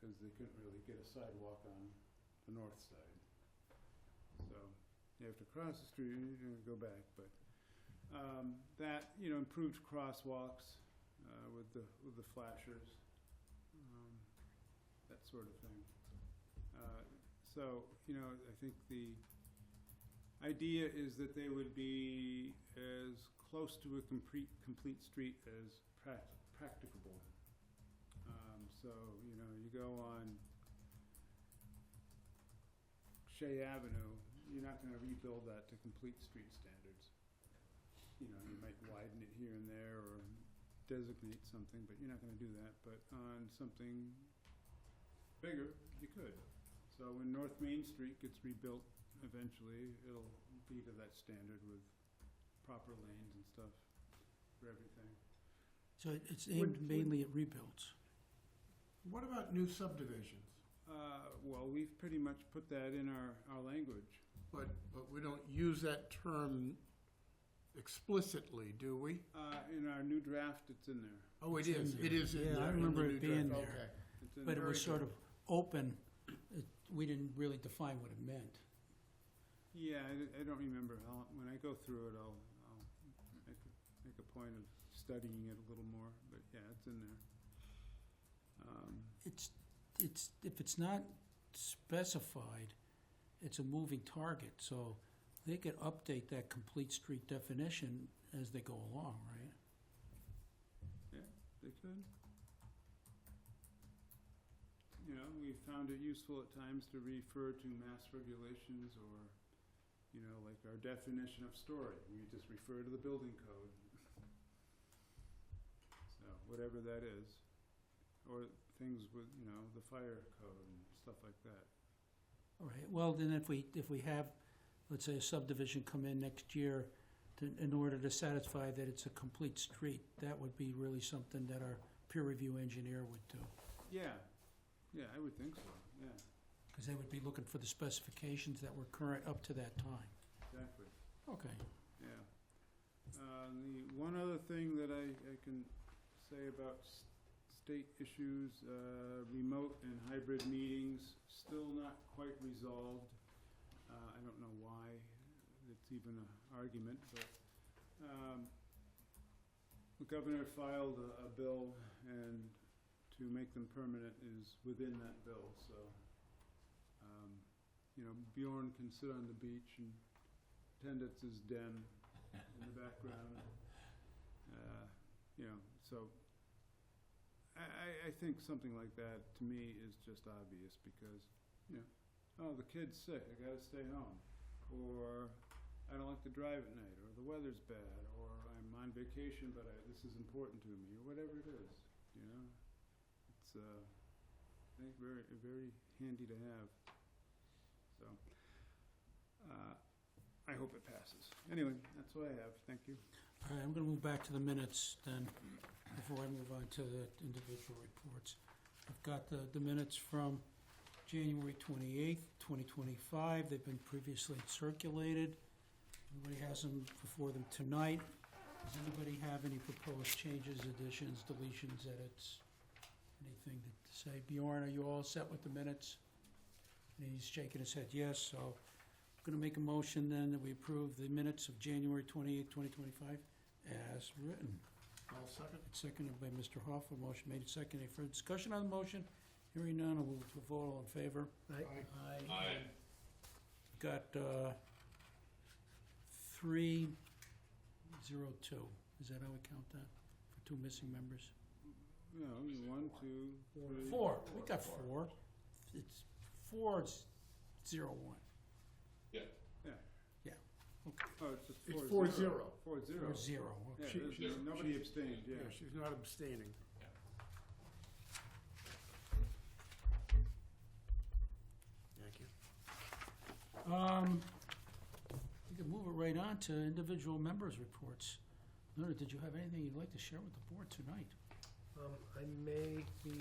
Speaker 4: because they couldn't really get a sidewalk on the north side. So you have to cross the street and go back, but that improved crosswalks with the flashers, that sort of thing. So I think the idea is that they would be as close to a complete street as practicable. So you go on Shea Avenue, you're not going to rebuild that to complete street standards. You might widen it here and there or designate something, but you're not going to do that. But on something bigger, you could. So when North Main Street gets rebuilt eventually, it'll be to that standard with proper lanes and stuff for everything.
Speaker 3: So it's aimed mainly at rebuilds.
Speaker 6: What about new subdivisions?
Speaker 4: Well, we've pretty much put that in our language.
Speaker 6: But we don't use that term explicitly, do we?
Speaker 4: In our new draft, it's in there.
Speaker 6: Oh, it
Speaker 3: It's in
Speaker 6: is.
Speaker 3: there.
Speaker 6: It is in
Speaker 3: Yeah,
Speaker 6: there.
Speaker 3: I
Speaker 6: in
Speaker 3: remember
Speaker 6: the
Speaker 3: it
Speaker 6: new
Speaker 3: being
Speaker 6: draft.
Speaker 3: there.
Speaker 6: Okay.
Speaker 4: It's in
Speaker 3: But it
Speaker 4: there.
Speaker 3: was sort of open, we didn't really define what it meant.
Speaker 4: Yeah, I don't remember. When I go through it, I'll make a point of studying it a little more. But yeah, it's in there.
Speaker 3: It's if it's not specified, it's a moving target, so they could update that complete street definition as they go along, right?
Speaker 4: Yeah, they could. We found it useful at times to refer to mass regulations or, like our definition of story. We just refer to the building code. So whatever that is. Or things with, the fire code and stuff like that.
Speaker 3: All right, well, then if we have, let's say, a subdivision come in next year, in order to satisfy that it's a complete street, that would be really something that our peer review engineer would do.
Speaker 4: Yeah, yeah, I would think so, yeah,
Speaker 3: Because they would be looking for the specifications that were current up to that time.
Speaker 4: exactly,
Speaker 3: Okay.
Speaker 4: yeah. The one other thing that I can say about state issues, remote and hybrid meetings, still not quite resolved. I don't know why it's even an argument, but the governor filed a bill, and to make them permanent is within that bill, so, you know, Bjorn can sit on the beach and pretend it's his den in the background. You know, so I think something like that, to me, is just obvious, because, you know, oh, the kid's sick, I gotta stay home, or I don't like to drive at night, or the weather's bad, or I'm on vacation, but this is important to me, or whatever it is, you know? It's, I think very, very handy to have, so, I hope it passes. Anyway, that's what I have, thank you.
Speaker 3: All right, I'm gonna move back to the minutes then, before I move on to the individual reports. I've got the minutes from January 28th, 2025. They've been previously circulated. Everybody has them before them tonight. Does anybody have any proposed changes, additions, deletions, edits? Anything to say? Bjorn, are you all set with the minutes? And he's shaking his head yes, so I'm going to make a motion then that we approve the minutes of January 28th, 2025 as written.
Speaker 6: I'll second.
Speaker 3: Seconded by Mr. Hoffa. Motion made and seconded. Any further discussion on the motion? Hearing none, I'll move to a vote. All in favor?
Speaker 7: Aye.
Speaker 5: Aye.
Speaker 3: Got 302. Is that how we count that? For two missing members?
Speaker 4: You know, 1, 2, 3.
Speaker 3: 4. We got 4. It's 401.
Speaker 5: Yeah.
Speaker 4: Yeah.
Speaker 3: Yeah. Okay.
Speaker 4: Oh, it's just
Speaker 6: It's
Speaker 4: 4-0.
Speaker 6: 4-0.
Speaker 4: 4-0.
Speaker 3: 4-0.
Speaker 4: Yeah,
Speaker 3: Okay.
Speaker 4: nobody abstained, yeah.
Speaker 6: Yeah, she's not abstaining. Thank you.
Speaker 3: We can move it right on to individual members' reports. Leonard, did you have anything you'd like to share with the board tonight?
Speaker 7: I may be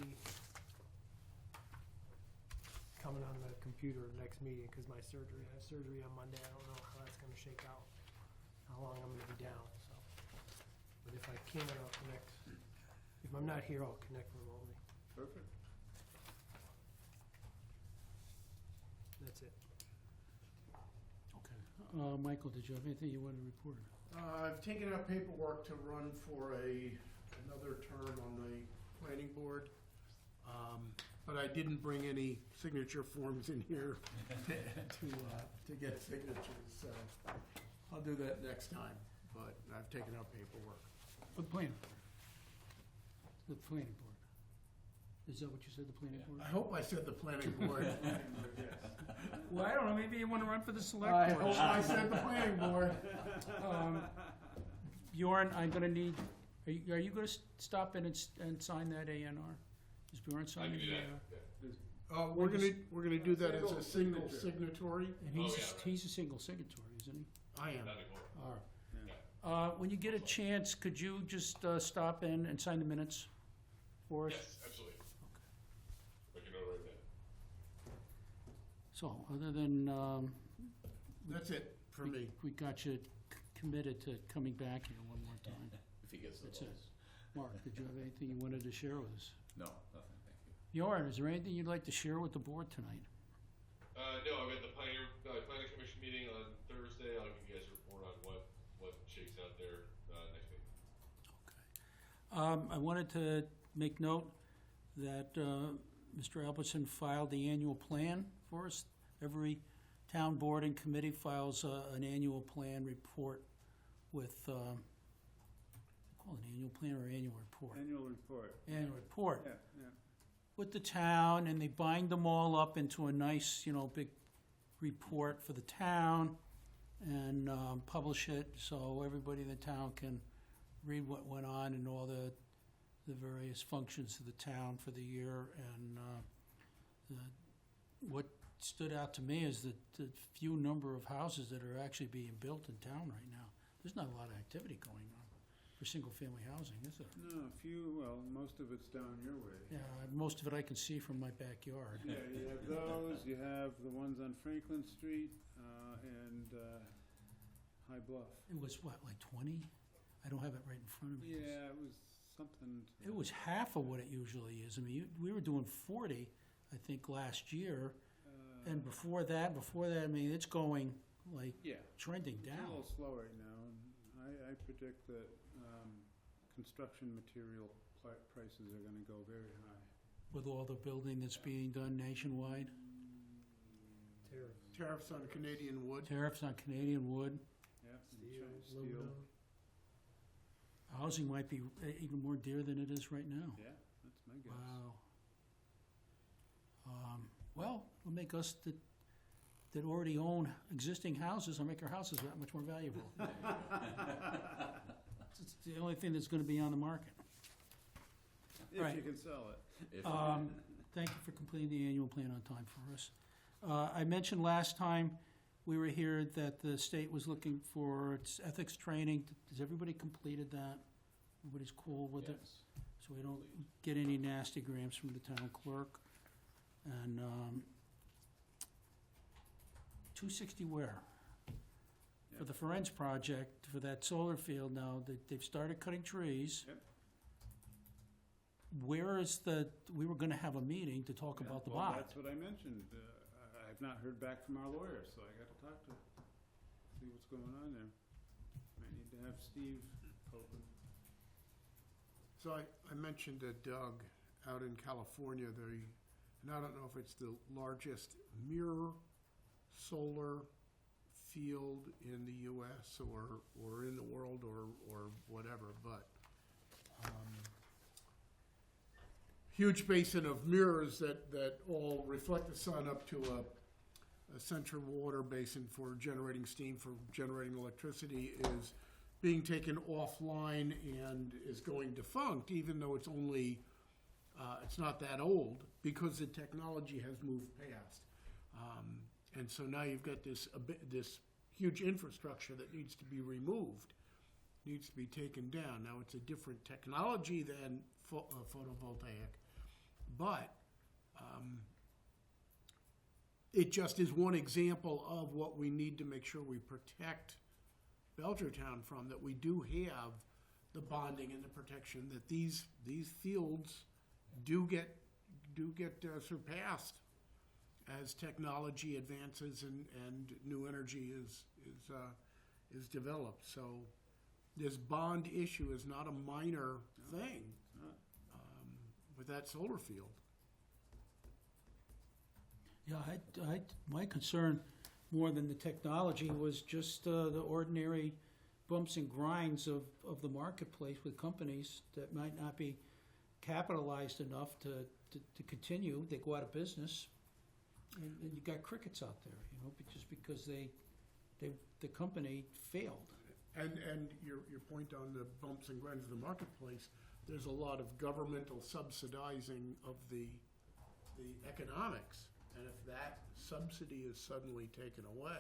Speaker 7: coming on the computer next meeting because I have surgery on Monday. I don't know how that's gonna shake out, how long I'm gonna be down, so. But if I can, I'll connect. If I'm not here, I'll connect remotely.
Speaker 4: Perfect.
Speaker 7: That's it.
Speaker 3: Okay. Michael, did you have anything you wanted to report?
Speaker 6: I've taken out paperwork to run for another term on the planning board. But I didn't bring any signature forms in here to get signatures, so I'll do that next time. But I've taken out paperwork.
Speaker 3: The planning board. The planning board. Is that what you said, the planning board?
Speaker 6: I hope I said the planning board.
Speaker 3: Well, I don't know, maybe you want to run for the select
Speaker 6: I
Speaker 3: board.
Speaker 6: hope I said the planning board.
Speaker 3: Bjorn, I'm gonna need, are you gonna stop in and sign that ANR? Is Bjorn
Speaker 5: I
Speaker 3: signing
Speaker 5: can
Speaker 3: the
Speaker 5: do
Speaker 3: ANR?
Speaker 5: that, yeah.
Speaker 6: We're gonna do that as a single
Speaker 4: Signature.
Speaker 6: signatory.
Speaker 3: And he's,
Speaker 5: Oh, yeah.
Speaker 3: he's a single signatory, isn't he?
Speaker 6: I am.
Speaker 5: That'd be cool.
Speaker 3: All right. When you get a chance, could you just stop in and sign the minutes for us?
Speaker 5: Yes, absolutely. Make a note right now.
Speaker 3: So, other than,
Speaker 6: That's it for me.
Speaker 3: we got you committed to coming back here one more time.
Speaker 8: If he gets the
Speaker 3: That's it.
Speaker 8: votes.
Speaker 3: Mark, did you have anything you wanted to share with us?
Speaker 8: No, nothing, thank you.
Speaker 3: Bjorn, is there anything you'd like to share with the board tonight?
Speaker 5: No, I've got the planning commission meeting on Thursday. I'll give you guys a report on what shakes out there, next week.
Speaker 3: I wanted to make note that Mr. Albertson filed the annual plan for us. Every town board and committee files an annual plan report with, call it an annual plan or annual report?
Speaker 4: Annual report.
Speaker 3: Annual report.
Speaker 4: Yeah, yeah.
Speaker 3: With the town, and they bind them all up into a nice, big report for the town and publish it so everybody in the town can read what went on and all the various functions of the town for the year and what stood out to me is the few number of houses that are actually being built in town right now. There's not a lot of activity going on for single-family housing, is there?
Speaker 4: No, a few, well, most of it's down your way.
Speaker 3: Yeah, most of it I can see from my backyard.
Speaker 4: Yeah, you have those, you have the ones on Franklin Street, and, High Bluff.
Speaker 3: It was what, like 20? I don't have it right in front of me.
Speaker 4: Yeah, it was something.
Speaker 3: It was half of what it usually is. I mean, we were doing 40, I think, last year. And before that, I mean, it's going like
Speaker 4: Yeah.
Speaker 3: trending
Speaker 4: It's a
Speaker 3: down.
Speaker 4: little slow right now, and I predict that, construction material prices are gonna go very high.
Speaker 3: With all the building that's being done nationwide.
Speaker 6: Tariffs on Canadian wood.
Speaker 3: Tariffs on Canadian wood.
Speaker 4: Yeah, and
Speaker 7: Steel,
Speaker 4: steel,
Speaker 7: aluminum.
Speaker 3: Housing might be even more dear than it is right now.
Speaker 4: yeah, that's my guess.
Speaker 3: Wow. Well, it'll make us that already own existing houses, will make our houses that much more valuable. It's the only thing that's gonna be on the market.
Speaker 4: If
Speaker 3: Right.
Speaker 4: you can sell it.
Speaker 8: If-
Speaker 3: Thank you for completing the annual plan on time for us. I mentioned last time we were here that the state was looking for its ethics training. Has everybody completed that? Everybody's cool with it?
Speaker 8: Yes.
Speaker 3: So we don't get any nasty grams from the town clerk. And 260 where? For the Ferenz project, for that solar field now, they've started cutting trees.
Speaker 4: Yep.
Speaker 3: Where is we were gonna have a meeting to talk about the
Speaker 4: Well,
Speaker 3: bond.
Speaker 4: that's what I mentioned. I've not heard back from our lawyer, so I gotta talk to, see what's going on there. Might need to have Steve open.
Speaker 6: So I mentioned to Doug out in California, and I don't know if it's the largest mirror solar field in the US or in the world or whatever, but huge basin of mirrors that all reflect the sun up to a central water basin for generating steam, for generating electricity, is being taken offline and is going defunct, even though it's only, it's not that old, because the technology has moved past. And so now you've got this huge infrastructure that needs to be removed, needs to be taken down. Now, it's a different technology than photovoltaic, but it just is one example of what we need to make sure we protect Belchertown from, that we do have the bonding and the protection, that these fields do get surpassed as technology advances and new energy is developed. So this bond issue is not a minor thing with that solar field.
Speaker 3: Yeah, my concern, more than the technology, was just the ordinary bumps and grinds of the marketplace with companies that might not be capitalized enough to continue. They go out of business, and you got crickets out there, just because the company failed.
Speaker 6: And your point on the bumps and grinds of the marketplace, there's a lot of governmental subsidizing of the economics. And if that subsidy is suddenly taken away,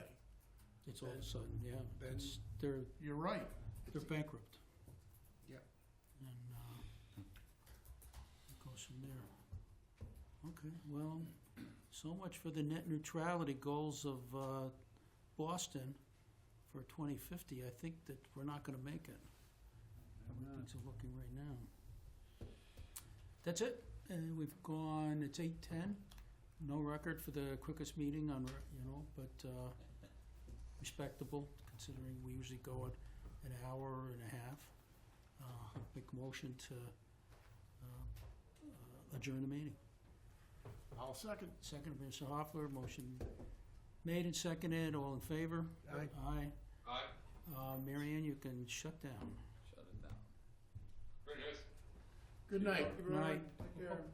Speaker 3: It's all of a sudden, yeah,
Speaker 6: then
Speaker 3: they're
Speaker 6: you're right.
Speaker 3: they're bankrupt.
Speaker 6: Yep.
Speaker 3: And it goes from there. Okay, well, so much for the net neutrality goals of Boston for 2050. I think that we're not gonna make it. The way things are looking right now. That's it. And we've gone, it's 8:10. No record for the quickest meeting on, but respectable, considering we usually go an hour and a half. Make a motion to adjourn the meeting.
Speaker 6: I'll second.
Speaker 3: Second, Mr. Hoffler, motion made and seconded, all in favor?
Speaker 6: Aye.
Speaker 3: Aye.
Speaker 5: Aye.
Speaker 3: Mary Ann, you can shut down.
Speaker 8: Shut it down.
Speaker 5: Very nice.
Speaker 6: Good night.
Speaker 4: Thank you, everyone.
Speaker 3: Night.
Speaker 4: Take care.